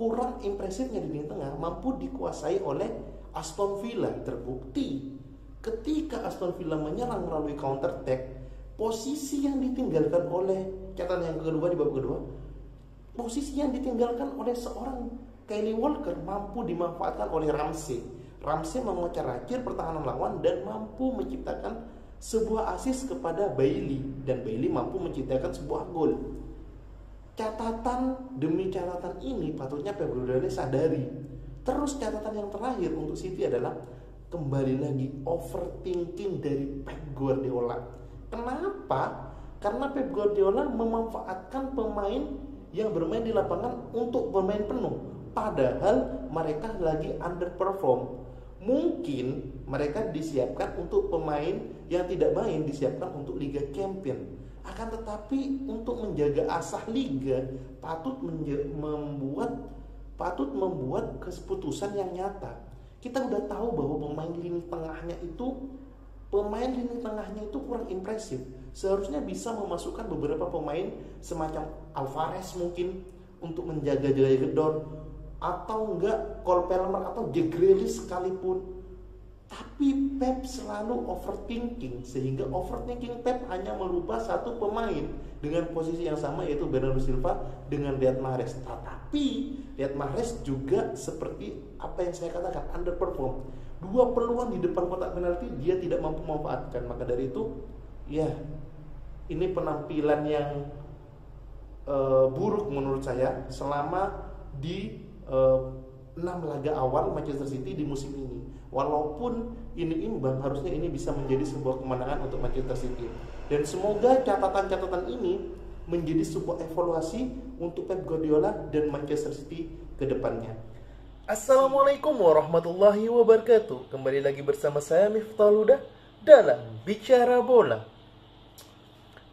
kurang impresifnya di lini tengah mampu dikuasai oleh Aston Villa. Terbukti ketika Aston Villa menyerang melalui counter attack, posisi yang ditinggalkan oleh catatan yang kedua di babak kedua, posisi yang ditinggalkan oleh seorang Kyle Walker mampu dimanfaatkan oleh Ramsey. Ramsey memocar-acir pertahanan lawan dan mampu menciptakan sebuah assist kepada Bailey, dan Bailey mampu menciptakan sebuah gol. Catatan demi catatan ini patutnya Pep Guardiola sadari. Terus catatan yang terakhir untuk City adalah kembali lagi overthinking dari Pep Guardiola. Kenapa? Karena Pep Guardiola memanfaatkan pemain yang bermain di lapangan untuk bermain penuh, padahal mereka lagi underperform. Mungkin mereka disiapkan untuk pemain yang tidak main, disiapkan untuk Liga Champion. Akan tetapi untuk menjaga asah Liga patut membuat keputusan yang nyata. Kita udah tahu bahwa pemain lini tengahnya itu kurang impresif. Seharusnya bisa memasukkan beberapa pemain semacam Alvarez mungkin untuk menjaga gedor, atau enggak Cole Palmer atau Jack Grealish sekalipun. Tapi Pep selalu overthinking, sehingga overthinking Pep hanya merubah satu pemain dengan posisi yang sama, yaitu Bernardo Silva dengan Riyad Mahrez. Tetapi Riyad Mahrez juga seperti apa yang saya katakan, underperform. 2 peluang di depan kotak penalti dia tidak mampu memanfaatkan. Maka dari itu, ya ini penampilan yang buruk menurut saya selama di 6 laga awal Manchester City di musim ini. Walaupun ini imbang, harusnya ini bisa menjadi sebuah kemenangan untuk Manchester City. Dan semoga catatan-catatan ini menjadi sebuah evaluasi untuk Pep Guardiola dan Manchester City ke depannya. Assalamualaikum warahmatullahi wabarakatuh. Kembali lagi bersama saya Miftahul Huda dalam Bicara Bola.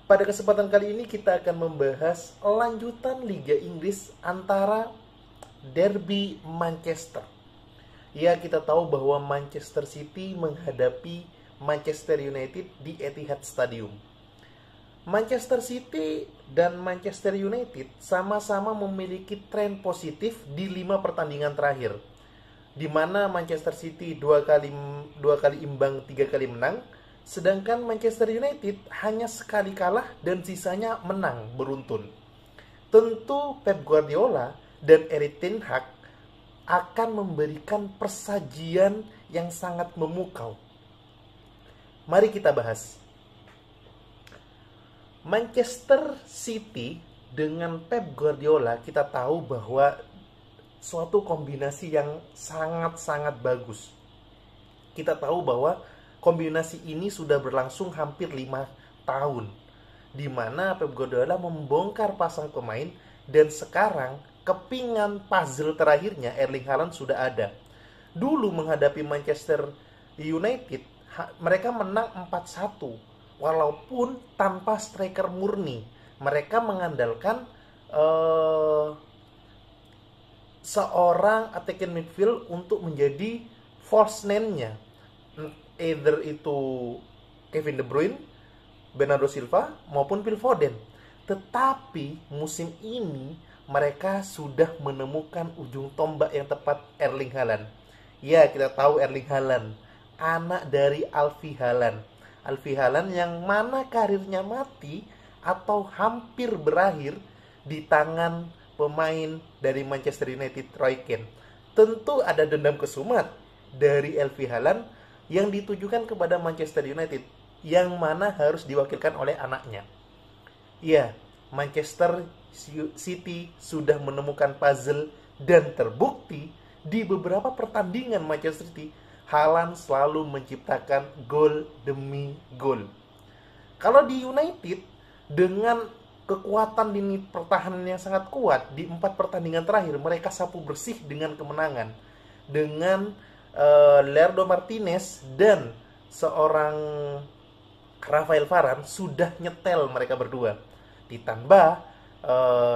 Pada kesempatan kali ini kita akan membahas lanjutan Liga Inggris antara Derby Manchester. Ya, kita tahu bahwa Manchester City menghadapi Manchester United di Etihad Stadium. Manchester City dan Manchester United sama-sama memiliki tren positif di 5 pertandingan terakhir, di mana Manchester City 2 kali imbang, 3 kali menang, sedangkan Manchester United hanya sekali kalah dan sisanya menang beruntun. Tentu Pep Guardiola dan Erik ten Hag akan memberikan persajian yang sangat memukau. Mari kita bahas. Manchester City dengan Pep Guardiola, kita tahu bahwa suatu kombinasi yang sangat-sangat bagus. Kita tahu bahwa kombinasi ini sudah berlangsung hampir 5 tahun, di mana Pep Guardiola membongkar pasang pemain, dan sekarang kepingan puzzle terakhirnya Erling Haaland sudah ada. Dulu menghadapi Manchester United, mereka menang 4-1 walaupun tanpa striker murni. Mereka mengandalkan seorang attacking midfield untuk menjadi false nine-nya. Either itu Kevin De Bruyne, Bernardo Silva maupun Phil Foden. Tetapi musim ini mereka sudah menemukan ujung tombak yang tepat, Erling Haaland. Ya, kita tahu Erling Haaland, anak dari Alfie Haaland. Alfie Haaland yang mana karirnya mati atau hampir berakhir di tangan pemain dari Manchester United, Roy Keane. Tentu ada dendam kesumat dari Alfie Haaland yang ditujukan kepada Manchester United, yang mana harus diwakilkan oleh anaknya. Ya, Manchester City sudah menemukan puzzle, dan terbukti di beberapa pertandingan Manchester City, Haaland selalu menciptakan gol demi gol. Kalau di United, dengan kekuatan lini pertahanan yang sangat kuat, di 4 pertandingan terakhir mereka sapu bersih dengan kemenangan. Dengan Leandro Martinez dan seorang Rafael Varane sudah nyetel mereka berdua. Ditambah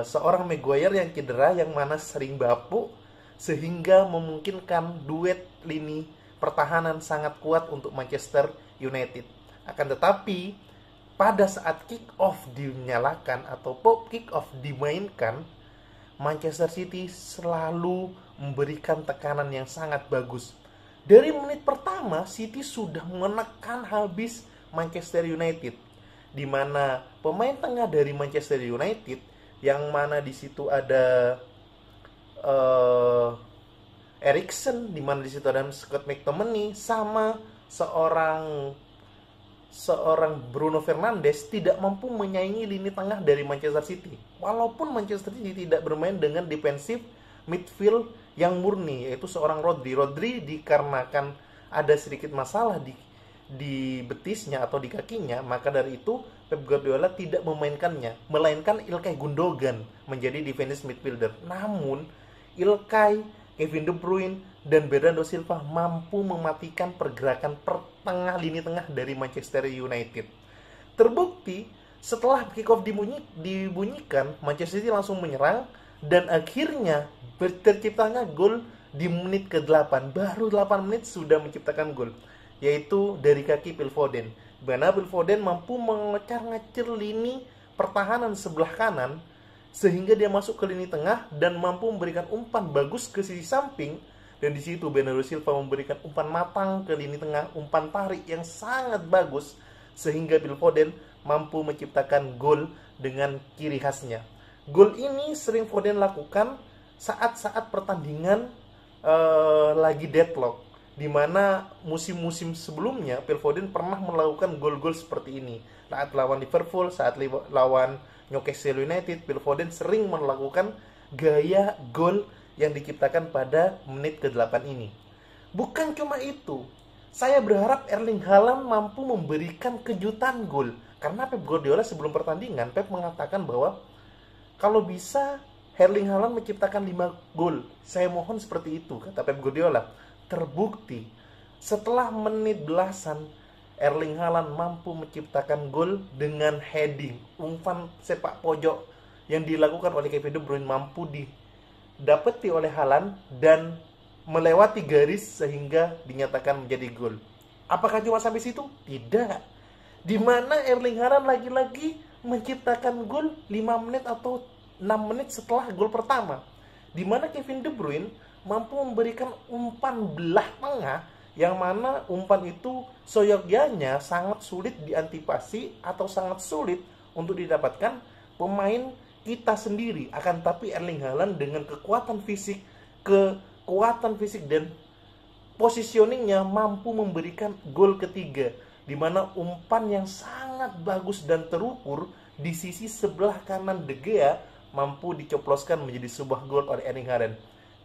seorang Maguire yang cedera, yang mana sering bapuk, sehingga memungkinkan duet lini pertahanan sangat kuat untuk Manchester United. Akan tetapi pada saat kick off dinyalakan atau kick off dimainkan, Manchester City selalu memberikan tekanan yang sangat bagus. Dari menit pertama City sudah menekan habis Manchester United, di mana pemain tengah dari Manchester United, yang mana di situ ada Eriksen, di mana di situ ada Scott McTominay, sama seorang Bruno Fernandes, tidak mampu menyaingi lini tengah dari Manchester City. Walaupun Manchester City tidak bermain dengan defensif midfield yang murni, yaitu seorang Rodri. Dikarenakan ada sedikit masalah di di betisnya atau di kakinya, maka dari itu Pep Guardiola tidak memainkannya, melainkan Ilkay Gundogan menjadi defensive midfielder. Namun Ilkay, Kevin De Bruyne, dan Bernardo Silva mampu mematikan pergerakan lini tengah dari Manchester United. Terbukti setelah kick-off dibunyikan, Manchester City langsung menyerang dan akhirnya terciptanya gol di menit ke-8. Baru 8 menit sudah menciptakan gol, yaitu dari kaki Phil Foden. Di mana Phil Foden mampu mengecar-ngacir lini pertahanan sebelah kanan sehingga dia masuk ke lini tengah dan mampu memberikan umpan bagus ke sisi samping. Dan di situ Bernardo Silva memberikan umpan matang ke lini tengah, umpan tarik yang sangat bagus sehingga Phil Foden mampu menciptakan gol dengan ciri khasnya. Gol ini sering Foden lakukan saat-saat pertandingan lagi deadlock, di mana musim-musim sebelumnya Phil Foden pernah melakukan gol-gol seperti ini. Saat lawan Liverpool, saat lawan Newcastle United, Phil Foden sering melakukan gaya gol yang diciptakan pada menit ke-8 ini. Bukan cuma itu, saya berharap Erling Haaland mampu memberikan kejutan gol. Karena Pep Guardiola sebelum pertandingan, Pep mengatakan bahwa kalau bisa Erling Haaland menciptakan 5 gol. Saya mohon seperti itu, kata Pep Guardiola. Terbukti, setelah menit belasan, Erling Haaland mampu menciptakan gol dengan heading. Umpan sepak pojok yang dilakukan oleh Kevin De Bruyne mampu didapati oleh Haaland dan melewati garis sehingga dinyatakan menjadi gol. Apakah cuma sampai situ? Tidak. Di mana Erling Haaland lagi-lagi menciptakan gol 5 menit atau 6 menit setelah gol pertama, di mana Kevin De Bruyne mampu memberikan umpan belah tengah yang mana umpan itu seyogyanya sangat sulit diantisipasi atau sangat sulit untuk didapatkan pemain kita sendiri. Akan tapi Erling Haaland dengan kekuatan fisik dan positioningnya mampu memberikan gol ketiga, di mana umpan yang sangat bagus dan terukur di sisi sebelah kanan De Gea mampu dicoploskan menjadi sebuah gol oleh Erling Haaland.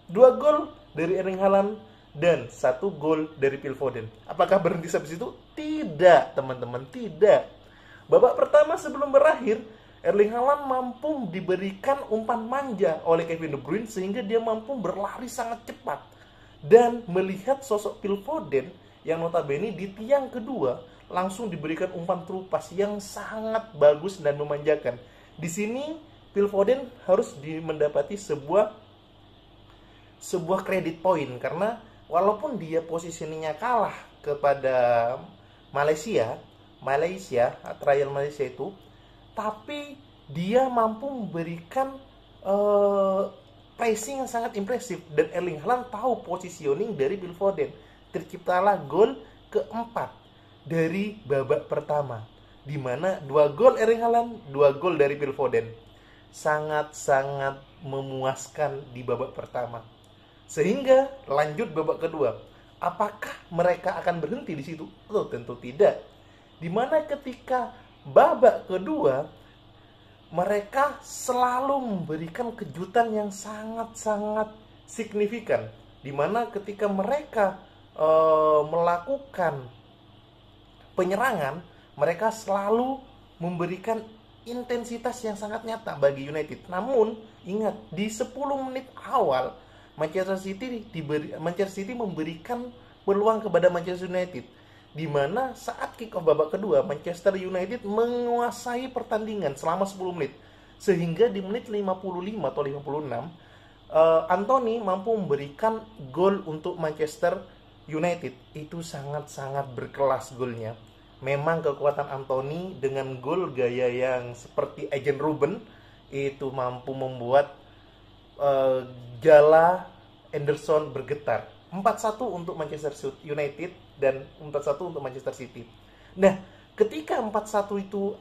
2 gol dari Erling Haaland dan 1 gol dari Phil Foden. Apakah berhenti sampai situ? Tidak, teman-teman, tidak. Babak pertama sebelum berakhir, Erling Haaland mampu diberikan umpan manja oleh Kevin De Bruyne sehingga dia mampu berlari sangat cepat. Dan melihat sosok Phil Foden yang notabene di tiang kedua langsung diberikan umpan terupas yang sangat bagus dan memanjakan. Di sini Phil Foden harus mendapati sebuah kredit poin, karena walaupun dia positioningnya kalah kepada Malaysia, trial Malaysia itu, tapi dia mampu memberikan pressing yang sangat impresif dan Erling Haaland tahu positioning dari Phil Foden. Terciptalah gol keempat dari babak pertama, di mana 2 gol Erling Haaland, 2 gol dari Phil Foden. Sangat-sangat memuaskan di babak pertama. Sehingga lanjut babak kedua. Apakah mereka akan berhenti di situ? Loh, tentu tidak. Dimana ketika babak kedua mereka selalu memberikan kejutan yang sangat-sangat signifikan. Dimana ketika mereka melakukan penyerangan, mereka selalu memberikan intensitas yang sangat nyata bagi United. Namun ingat, di 10 menit awal Manchester City memberikan peluang kepada Manchester United, di mana saat kick off babak kedua Manchester United menguasai pertandingan selama 10 menit, sehingga di menit 55 atau 56 Anthony mampu memberikan gol untuk Manchester United. Itu sangat-sangat berkelas golnya. Memang kekuatan Anthony dengan gol gaya yang seperti Arjen Robben itu mampu membuat Jala Anderson bergetar. 4-1 untuk Manchester United dan 4-1 untuk Manchester City. Nah, ketika 4-1 itu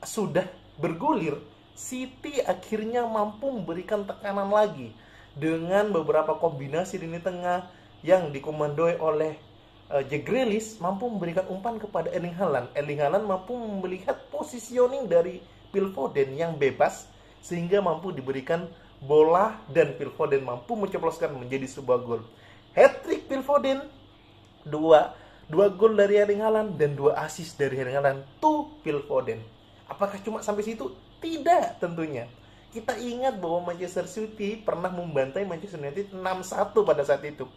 sudah bergulir, City akhirnya mampu memberikan tekanan lagi dengan beberapa kombinasi lini tengah yang dikomandoi oleh Jack Grealish, mampu memberikan umpan kepada Erling Haaland. Erling Haaland mampu melihat positioning dari Phil Foden yang bebas sehingga mampu diberikan bola dan Phil Foden mampu menceploskan menjadi sebuah gol. Hat-trick Phil Foden, 2 2 gol dari Erling Haaland dan 2 assist dari Erling Haaland to Phil Foden. Apakah cuma sampai situ? Tidak tentunya. Kita ingat bahwa Manchester City pernah membantai Manchester United 6-1 pada saat itu.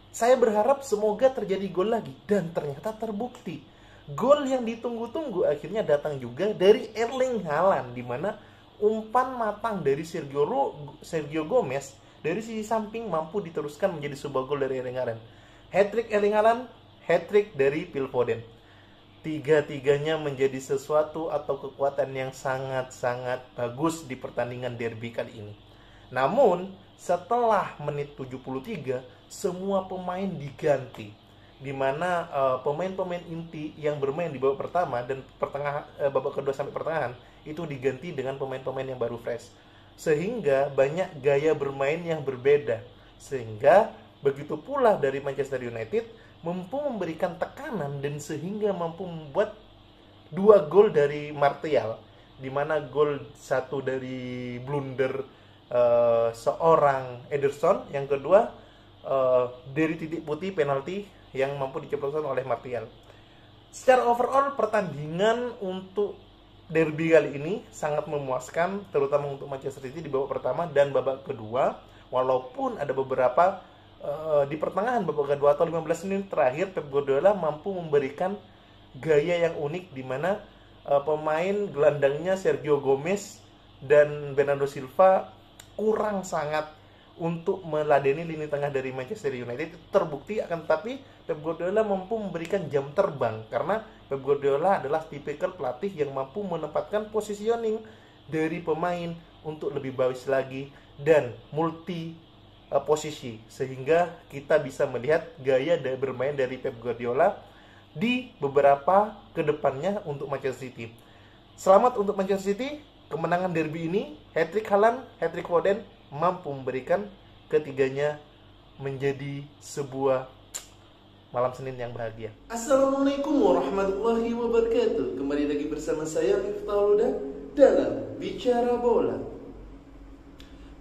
Saya berharap semoga terjadi gol lagi, dan ternyata terbukti. Gol yang ditunggu-tunggu akhirnya datang juga dari Erling Haaland, di mana umpan matang dari Sergio Gomez dari sisi samping mampu diteruskan menjadi sebuah gol dari Erling Haaland. Hat-trick Erling Haaland, hat-trick dari Phil Foden. Tiga-tiganya menjadi sesuatu atau kekuatan yang sangat-sangat bagus di pertandingan derby kali ini. Namun, setelah menit 73, semua pemain diganti. Di mana pemain-pemain inti yang bermain di babak pertama dan babak kedua sampai pertengahan itu diganti dengan pemain-pemain yang baru fresh. Sehingga banyak gaya bermain yang berbeda. Sehingga begitu pula dari Manchester United mampu memberikan tekanan dan sehingga mampu membuat 2 gol dari Martial, di mana gol satu dari blunder seorang Ederson, yang kedua dari titik putih penalti yang mampu diceplokkan oleh Martial. Secara overall pertandingan untuk derby kali ini sangat memuaskan, terutama untuk Manchester City di babak pertama dan babak kedua, walaupun ada beberapa di pertengahan babak kedua atau 15 menit terakhir Pep Guardiola mampu memberikan gaya yang unik, di mana pemain gelandangnya Sergio Gomez dan Bernardo Silva kurang sangat untuk meladeni lini tengah dari Manchester United. Terbukti, akan tetapi Pep Guardiola mampu memberikan jam terbang, karena Pep Guardiola adalah tipikal pelatih yang mampu menempatkan positioning dari pemain untuk lebih bagus lagi dan multi posisi, sehingga kita bisa melihat gaya bermain dari Pep Guardiola di beberapa kedepannya untuk Manchester City. Selamat untuk Manchester City, kemenangan derby ini, hat-trick Haaland, hat-trick Foden mampu memberikan ketiganya menjadi sebuah malam Senin yang bahagia. Assalamualaikum warahmatullahi wabarakatuh. Kembali lagi bersama saya Miftahul Huda dalam Bicara Bola.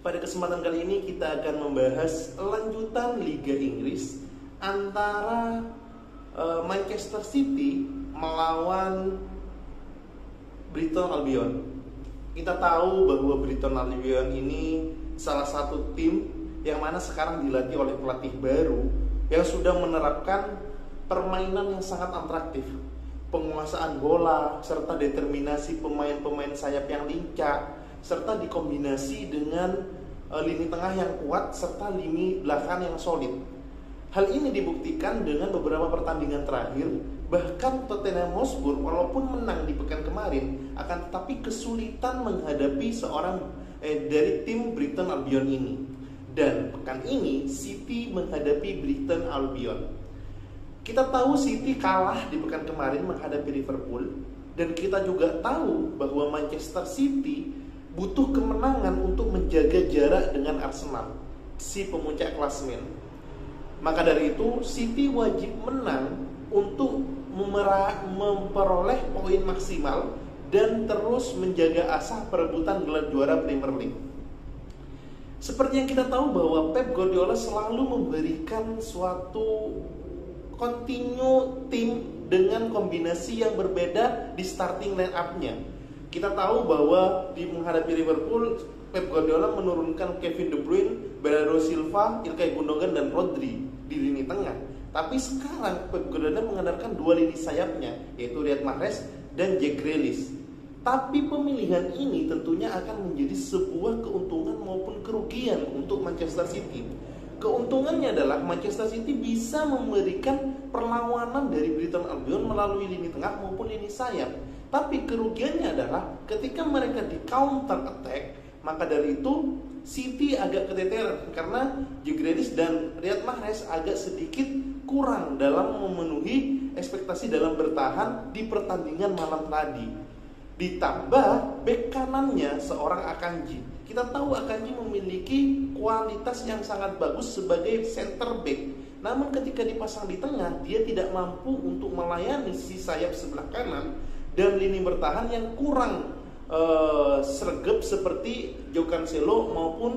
Pada kesempatan kali ini kita akan membahas lanjutan Liga Inggris antara Manchester City melawan Brighton Albion. Kita tahu bahwa Brighton Albion ini salah satu tim yang mana sekarang dilatih oleh pelatih baru yang sudah menerapkan permainan yang sangat atraktif, penguasaan bola serta determinasi pemain-pemain sayap yang lincah, serta dikombinasi dengan lini tengah yang kuat serta lini belakang yang solid. Hal ini dibuktikan dengan beberapa pertandingan terakhir. Bahkan Tottenham Hotspur walaupun menang di pekan kemarin, akan tetapi kesulitan menghadapi seorang dari tim Brighton Albion ini. Dan pekan ini City menghadapi Brighton Albion. Kita tahu City kalah di pekan kemarin menghadapi Liverpool, dan kita juga tahu bahwa Manchester City butuh kemenangan untuk menjaga jarak dengan Arsenal, si pemuncak klasemen. Maka dari itu City wajib menang untuk memperoleh poin maksimal dan terus menjaga asah perebutan gelar juara Premier League. Seperti yang kita tahu bahwa Pep Guardiola selalu memberikan suatu continue tim dengan kombinasi yang berbeda di starting line up-nya. Kita tahu bahwa di menghadapi Liverpool, Pep Guardiola menurunkan Kevin De Bruyne, Bernardo Silva, Ilkay Gundogan, dan Rodri di lini tengah. Tapi sekarang Pep Guardiola mengandalkan 2 lini sayapnya, yaitu Riyad Mahrez dan Jack Grealish. Tapi pemilihan ini tentunya akan menjadi sebuah keuntungan maupun kerugian untuk Manchester City. Keuntungannya adalah Manchester City bisa memberikan perlawanan dari Brighton Albion melalui lini tengah maupun lini sayap. Tapi kerugiannya adalah ketika mereka di counter attack, maka dari itu City agak keteteran karena Jack Grealish dan Riyad Mahrez agak sedikit kurang dalam memenuhi ekspektasi dalam bertahan di pertandingan malam tadi. Ditambah bek kanannya seorang Akanji. Kita tahu Akanji memiliki kualitas yang sangat bagus sebagai center back. Namun ketika dipasang di tengah, dia tidak mampu untuk melayani si sayap sebelah kanan dan lini bertahan yang kurang sergap seperti Joe Cancelo maupun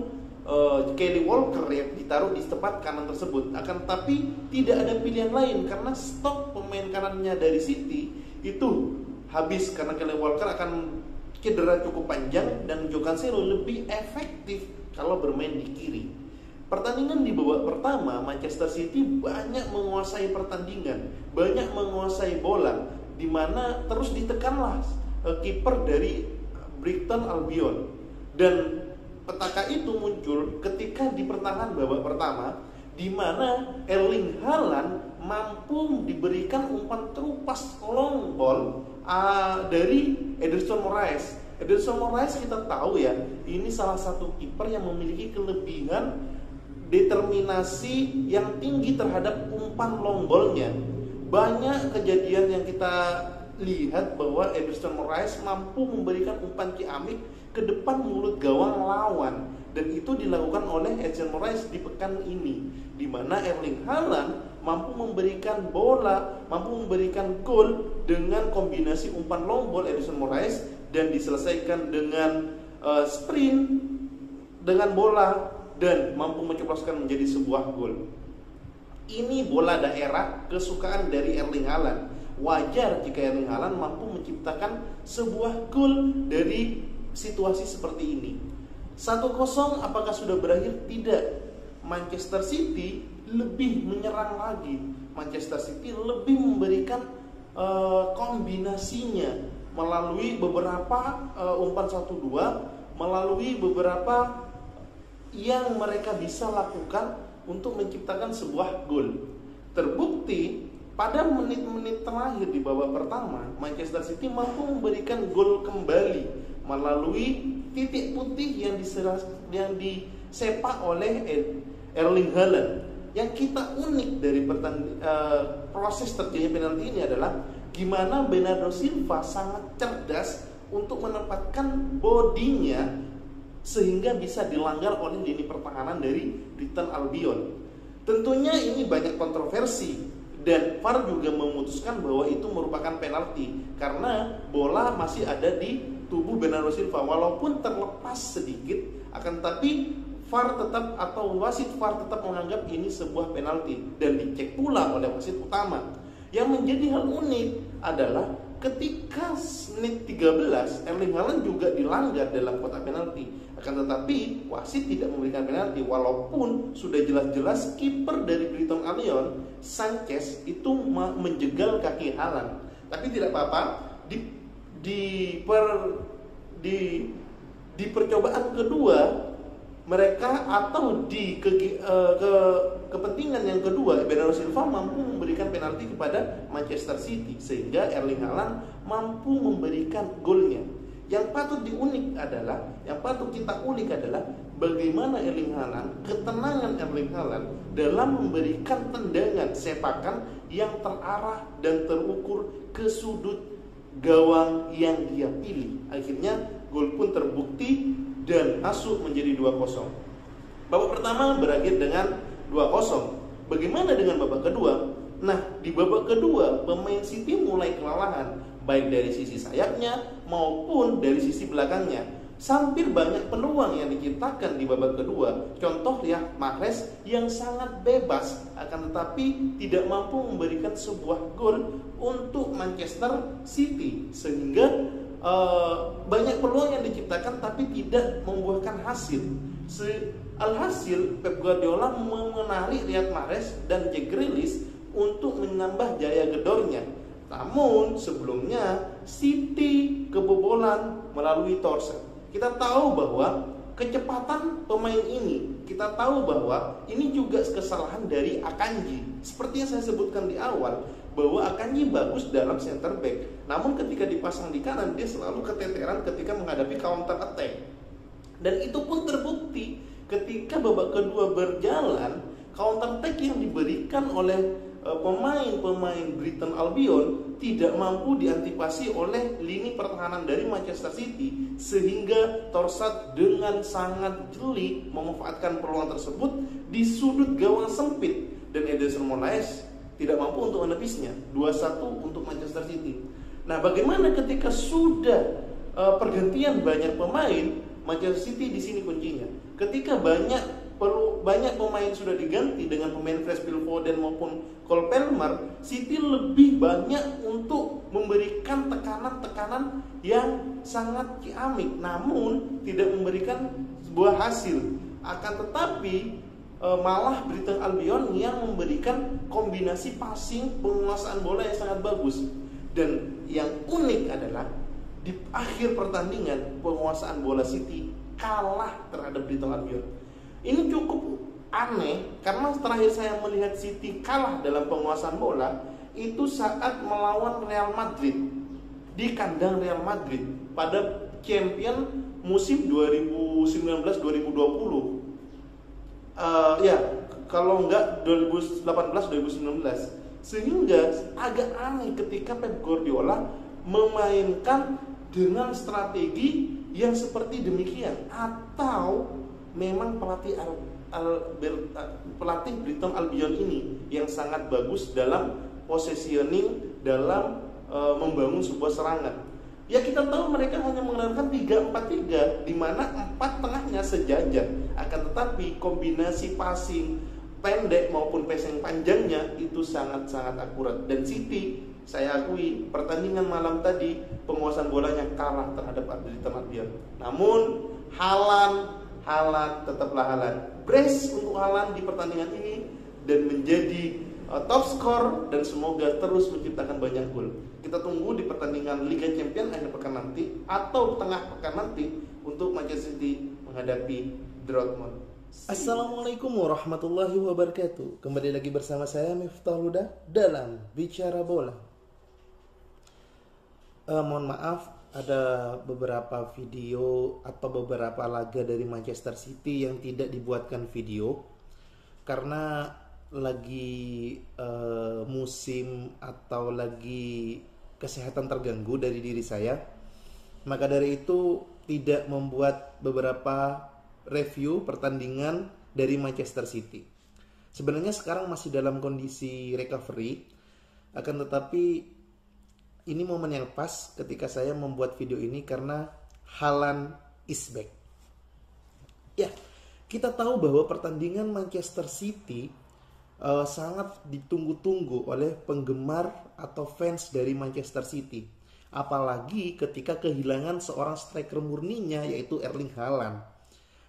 Kyle Walker yang ditaruh di tempat kanan tersebut. Akan tetapi tidak ada pilihan lain karena stok pemain kanannya dari City itu habis karena Kyle Walker akan cedera cukup panjang dan Joe Cancelo lebih efektif kalau bermain di kiri. Pertandingan di babak pertama, Manchester City banyak menguasai pertandingan, banyak menguasai bola, di mana terus ditekanlah kiper dari Brighton Albion. Dan petaka itu muncul ketika di pertengahan babak pertama, di mana Erling Haaland mampu diberikan umpan terupas long ball dari Ederson Moraes. Ederson Moraes kita tahu ya, ini salah satu kiper yang memiliki kelebihan determinasi yang tinggi terhadap umpan long ball-nya. Banyak kejadian yang kita lihat bahwa Ederson Moraes mampu memberikan umpan ciamik ke depan mulut gawang lawan, dan itu dilakukan oleh Ederson Moraes di pekan ini, di mana Erling Haaland mampu memberikan bola, mampu memberikan gol dengan kombinasi umpan long ball Ederson Moraes dan diselesaikan dengan sprint dengan bola dan mampu menceploskan menjadi sebuah gol. Ini bola daerah kesukaan dari Erling Haaland. Wajar jika Erling Haaland mampu menciptakan sebuah gol dari situasi seperti ini. 1-0 apakah sudah berakhir? Tidak. Manchester City lebih menyerang lagi. Manchester City lebih memberikan kombinasinya melalui beberapa umpan 1-2, melalui beberapa yang mereka bisa lakukan untuk menciptakan sebuah gol. Terbukti pada menit-menit terakhir di babak pertama, Manchester City mampu memberikan gol kembali melalui titik putih yang disepak oleh Erling Haaland. Yang kita unik dari proses terjadinya penalti ini adalah gimana Bernardo Silva sangat cerdas untuk menempatkan bodinya sehingga bisa dilanggar oleh lini pertahanan dari Brighton Albion. Tentunya ini banyak kontroversi dan VAR juga memutuskan bahwa itu merupakan penalti karena bola masih ada di tubuh Bernardo Silva walaupun terlepas sedikit, akan tapi VAR tetap atau wasit VAR tetap menganggap ini sebuah penalti dan dicek pula oleh wasit utama. Yang menjadi hal unik adalah ketika menit 13 Erling Haaland juga dilanggar dalam kotak penalti, akan tetapi wasit tidak memberikan penalti walaupun sudah jelas-jelas kiper dari Brighton Albion Sanchez itu menjegal kaki Haaland. Tapi tidak apa-apa, di percobaan kedua mereka atau di kepentingan yang kedua, Bernardo Silva mampu memberikan penalti kepada Manchester City sehingga Erling Haaland mampu memberikan golnya. Yang patut kita ulik adalah bagaimana Erling Haaland, ketenangan Erling Haaland dalam memberikan tendangan sepakan yang terarah dan terukur ke sudut gawang yang dia pilih. Akhirnya gol pun terbukti dan masuk menjadi 2-0. Babak pertama berakhir dengan 2-0. Bagaimana dengan babak kedua? Nah, di babak kedua pemain City mulai kelelahan, baik dari sisi sayapnya maupun dari sisi belakangnya. Hampir banyak peluang yang diciptakan di babak kedua. Contoh Riyad Mahrez yang sangat bebas, akan tetapi tidak mampu memberikan sebuah gol untuk Manchester City, sehingga banyak peluang yang diciptakan tapi tidak membuahkan hasil. Alhasil Pep Guardiola menarik Riyad Mahrez dan Jack Grealish untuk menambah jaya gedornya. Namun sebelumnya City kebobolan melalui Torsel. Kita tahu bahwa kecepatan pemain ini, kita tahu bahwa ini juga kesalahan dari Akanji. Seperti yang saya sebutkan di awal, bahwa Akanji bagus dalam center back, namun ketika dipasang di kanan dia selalu keteteran ketika menghadapi counter attack. Dan itu pun terbukti ketika babak kedua berjalan, counter attack yang diberikan oleh pemain-pemain Brighton Albion tidak mampu diantisipasi oleh lini pertahanan dari Manchester City, sehingga Torsat dengan sangat jeli memanfaatkan peluang tersebut di sudut gawang sempit dan Ederson Moraes tidak mampu untuk menepisnya. 2-1 untuk Manchester City. Nah, bagaimana ketika sudah pergantian banyak pemain? Manchester City di sini kuncinya. Ketika banyak kalau banyak pemain sudah diganti dengan pemain fresh Phil Foden maupun Cole Palmer, City lebih banyak untuk memberikan tekanan-tekanan yang sangat ciamik, namun tidak memberikan sebuah hasil. Akan tetapi malah Brighton Albion yang memberikan kombinasi passing, penguasaan bola yang sangat bagus. Dan yang unik adalah di akhir pertandingan penguasaan bola City kalah terhadap Brighton Albion. Ini cukup aneh karena terakhir saya melihat City kalah dalam penguasaan bola itu saat melawan Real Madrid di kandang Real Madrid pada Champion musim 2019-2020. Ya, kalau enggak 2018-2019. Sehingga agak aneh ketika Pep Guardiola memainkan dengan strategi yang seperti demikian, atau memang pelatih Brighton Albion ini yang sangat bagus dalam positioning, dalam membangun sebuah serangan. Ya, kita tahu mereka hanya menggunakan 3-4-3 di mana 4 tengahnya sejajar. Akan tetapi kombinasi passing pendek maupun passing panjangnya itu sangat-sangat akurat. Dan City, saya akui pertandingan malam tadi penguasaan bolanya kalah terhadap Brighton Albion. Namun Haaland tetaplah Haaland. Brace untuk Haaland di pertandingan ini dan menjadi top skor dan semoga terus menciptakan banyak gol. Kita tunggu di pertandingan Liga Champions akhir pekan nanti atau tengah pekan nanti untuk Manchester City menghadapi Dortmund. Assalamualaikum warahmatullahi wabarakatuh. Kembali lagi bersama saya Miftah Huda dalam Bicara Bola. Mohon maaf, ada beberapa video atau beberapa laga dari Manchester City yang tidak dibuatkan video karena lagi musim atau lagi kesehatan terganggu dari diri saya. Maka dari itu tidak membuat beberapa review pertandingan dari Manchester City. Sebenarnya sekarang masih dalam kondisi recovery, akan tetapi ini momen yang pas ketika saya membuat video ini karena Haaland is back. Ya, kita tahu bahwa pertandingan Manchester City sangat ditunggu-tunggu oleh penggemar atau fans dari Manchester City. Apalagi ketika kehilangan seorang striker murninya yaitu Erling Haaland.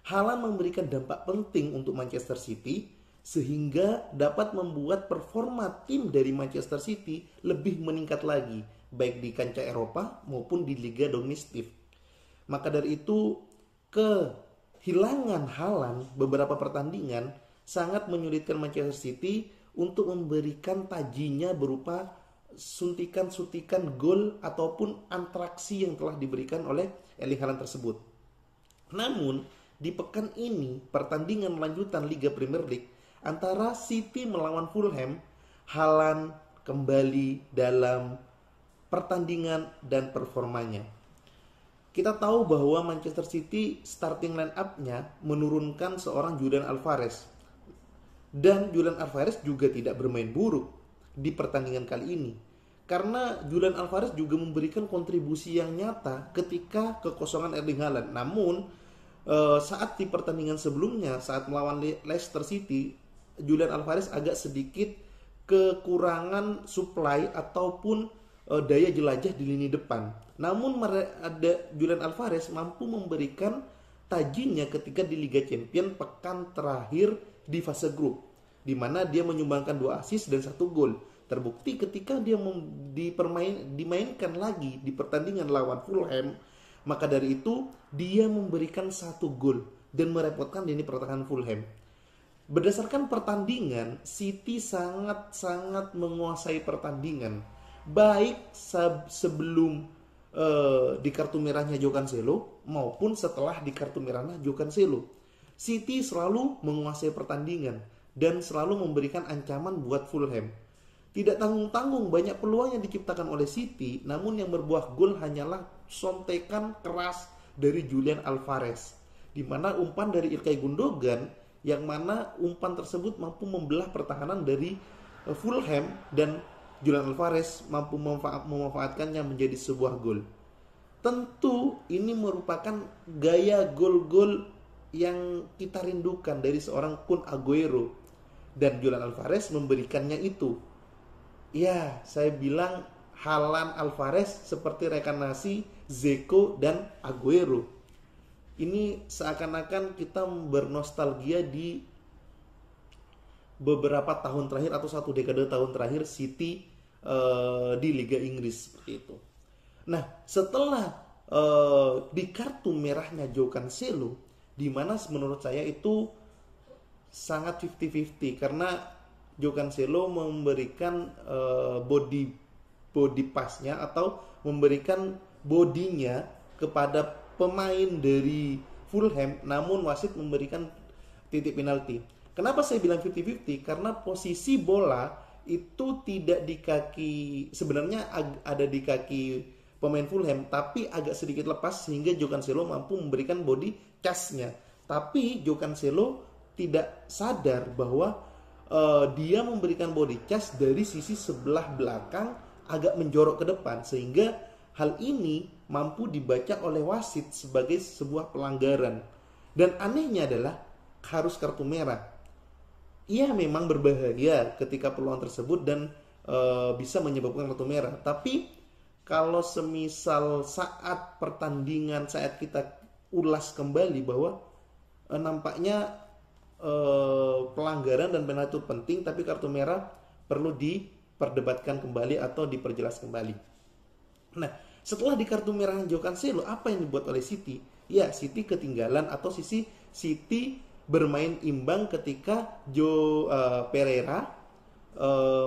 Haaland memberikan dampak penting untuk Manchester City sehingga dapat membuat performa tim dari Manchester City lebih meningkat lagi, baik di kancah Eropa maupun di liga domestik. Maka dari itu kehilangan Haaland beberapa pertandingan sangat menyulitkan Manchester City untuk memberikan tajinya berupa suntikan-suntikan gol ataupun antraksi yang telah diberikan oleh Erling Haaland tersebut. Namun di pekan ini pertandingan lanjutan Liga Premier League antara City melawan Fulham, Haaland kembali dalam pertandingan dan performanya. Kita tahu bahwa Manchester City starting line up-nya menurunkan seorang Julian Alvarez. Dan Julian Alvarez juga tidak bermain buruk di pertandingan kali ini. Karena Julian Alvarez juga memberikan kontribusi yang nyata ketika kekosongan Erling Haaland. Namun saat di pertandingan sebelumnya, saat melawan Leicester City, Julian Alvarez agak sedikit kekurangan supply ataupun daya jelajah di lini depan. Namun Julian Alvarez mampu memberikan tajinya ketika di Liga Champions pekan terakhir di fase grup, di mana dia menyumbangkan 2 assist dan 1 gol. Terbukti ketika dia dimainkan lagi di pertandingan lawan Fulham, maka dari itu dia memberikan 1 gol dan merepotkan lini pertahanan Fulham. Berdasarkan pertandingan, City sangat-sangat menguasai pertandingan, baik sebelum di kartu merahnya João Cancelo maupun setelah di kartu merahnya João Cancelo. City selalu menguasai pertandingan dan selalu memberikan ancaman buat Fulham. Tidak tanggung-tanggung banyak peluang yang diciptakan oleh City, namun yang berbuah gol hanyalah sontekan keras dari Julian Alvarez, di mana umpan dari Ilkay Gundogan, yang mana umpan tersebut mampu membelah pertahanan dari Fulham dan Julian Alvarez mampu memanfaatkannya menjadi sebuah gol. Tentu ini merupakan gaya gol-gol yang kita rindukan dari seorang Kun Aguero, dan Julian Alvarez memberikannya itu. Ya, saya bilang Haaland, Alvarez seperti rekanasi Zeko dan Aguero. Ini seakan-akan kita bernostalgia di beberapa tahun terakhir atau satu dekade tahun terakhir City di Liga Inggris seperti itu. Nah, setelah di kartu merahnya João Cancelo, di mana menurut saya itu sangat 50-50 karena João Cancelo memberikan body pass-nya atau memberikan bodinya kepada pemain dari Fulham, namun wasit memberikan titik penalti. Kenapa saya bilang 50-50? Karena posisi bola itu tidak di kaki, sebenarnya ada di kaki pemain Fulham, tapi agak sedikit lepas sehingga João Cancelo mampu memberikan body charge-nya. Tapi João Cancelo tidak sadar bahwa dia memberikan body charge dari sisi sebelah belakang agak menjorok ke depan, sehingga hal ini mampu dibaca oleh wasit sebagai sebuah pelanggaran. Dan anehnya adalah harus kartu merah. Iya, memang berbahaya ketika peluang tersebut dan bisa menyebabkan kartu merah. Tapi kalau semisal saat pertandingan, saat kita ulas kembali bahwa nampaknya pelanggaran dan penalti itu penting, tapi kartu merah perlu diperdebatkan kembali atau diperjelas kembali. Nah, setelah di kartu merah João Cancelo, apa yang dibuat oleh City? Ya, City ketinggalan atau sisi City bermain imbang ketika Pereira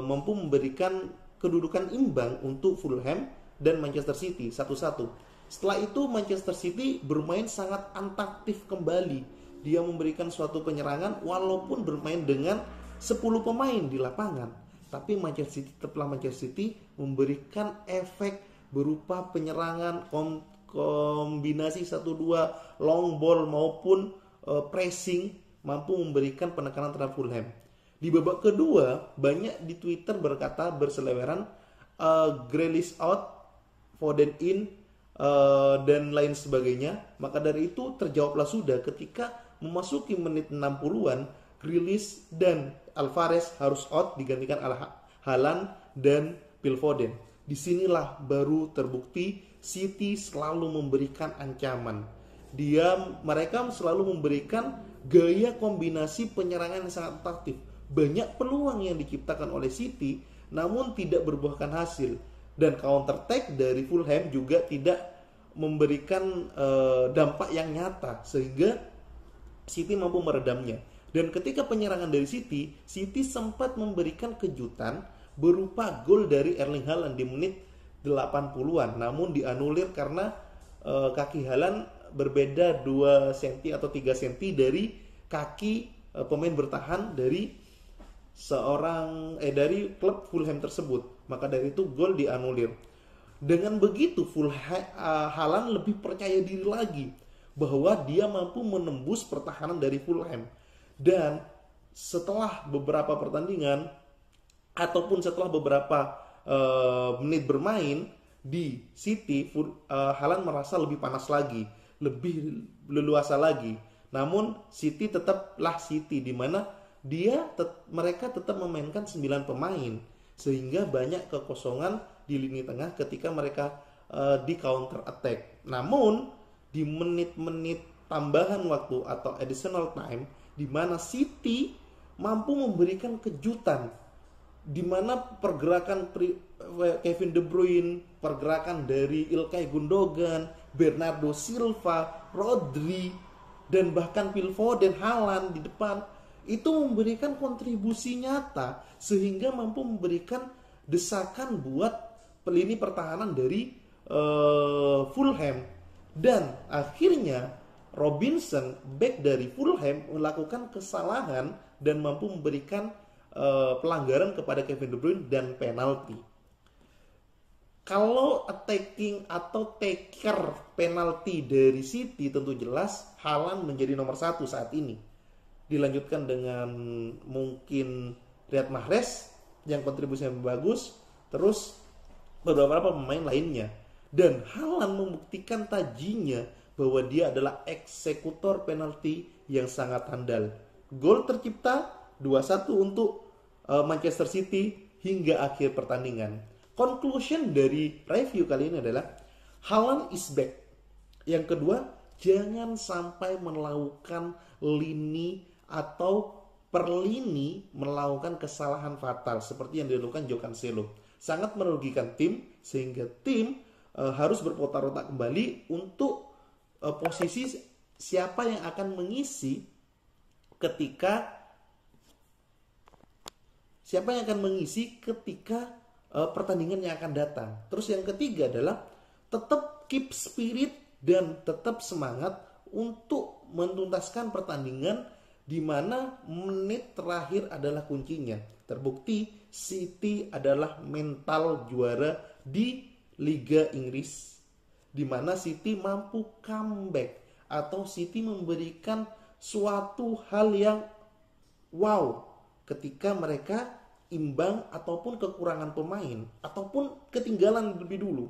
mampu memberikan kedudukan imbang untuk Fulham dan Manchester City 1-1. Setelah itu Manchester City bermain sangat atraktif kembali. Dia memberikan suatu penyerangan walaupun bermain dengan 10 pemain di lapangan. Tapi Manchester City memberikan efek berupa penyerangan, kombinasi 1-2, long ball maupun pressing, mampu memberikan penekanan terhadap Fulham. Di babak kedua, banyak di Twitter berkata berseliweran Grealish out, Foden in, dan lain sebagainya. Maka dari itu terjawablah sudah ketika memasuki menit 60-an, Grealish dan Alvarez harus out, digantikan Haaland dan Phil Foden. Disinilah baru terbukti City selalu memberikan ancaman. Mereka selalu memberikan gaya kombinasi penyerangan yang sangat atraktif. Banyak peluang yang diciptakan oleh City namun tidak berbuahkan hasil. Dan counter attack dari Fulham juga tidak memberikan dampak yang nyata sehingga City mampu meredamnya. Dan ketika penyerangan dari City sempat memberikan kejutan berupa gol dari Erling Haaland di menit 80-an, namun dianulir karena kaki Haaland berbeda 2 cm atau 3 cm dari kaki pemain bertahan dari dari klub Fulham tersebut. Maka dari itu gol dianulir. Dengan begitu Haaland lebih percaya diri lagi bahwa dia mampu menembus pertahanan dari Fulham. Dan setelah beberapa pertandingan ataupun setelah beberapa menit bermain di City, Haaland merasa lebih panas lagi, lebih leluasa lagi. Namun City tetaplah City, di mana mereka tetap memainkan 9 pemain sehingga banyak kekosongan di lini tengah ketika mereka di counter attack. Namun di menit-menit tambahan waktu atau additional time, di mana City mampu memberikan kejutan, di mana pergerakan Kevin De Bruyne, pergerakan dari Ilkay Gundogan, Bernardo Silva, Rodri, dan bahkan Phil Foden, Haaland di depan, itu memberikan kontribusi nyata sehingga mampu memberikan desakan buat lini pertahanan dari Fulham. Dan akhirnya Robinson, back dari Fulham, melakukan kesalahan dan mampu memberikan pelanggaran kepada Kevin De Bruyne dan penalti. Kalau attacking atau taker penalti dari City tentu jelas Haaland menjadi nomor 1 saat ini. Dilanjutkan dengan mungkin Riyad Mahrez yang kontribusinya bagus, terus beberapa pemain lainnya. Dan Haaland membuktikan tajinya bahwa dia adalah eksekutor penalti yang sangat handal. Gol tercipta 2-1 untuk Manchester City hingga akhir pertandingan. Conclusion dari review kali ini adalah Haaland is back. Yang kedua, jangan sampai melakukan lini atau per lini melakukan kesalahan fatal seperti yang dilakukan João Cancelo. Sangat merugikan tim sehingga tim harus berputar otak kembali untuk posisi siapa yang akan mengisi ketika pertandingan yang akan datang. Terus yang ketiga adalah tetap keep spirit dan tetap semangat untuk menuntaskan pertandingan di mana menit terakhir adalah kuncinya. Terbukti City adalah mental juara di Liga Inggris, di mana City mampu comeback atau City memberikan suatu hal yang wow ketika mereka imbang ataupun kekurangan pemain ataupun ketinggalan lebih dulu.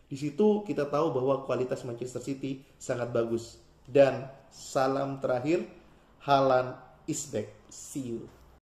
Di situ kita tahu bahwa kualitas Manchester City sangat bagus. Dan salam terakhir, Haaland is back. See you.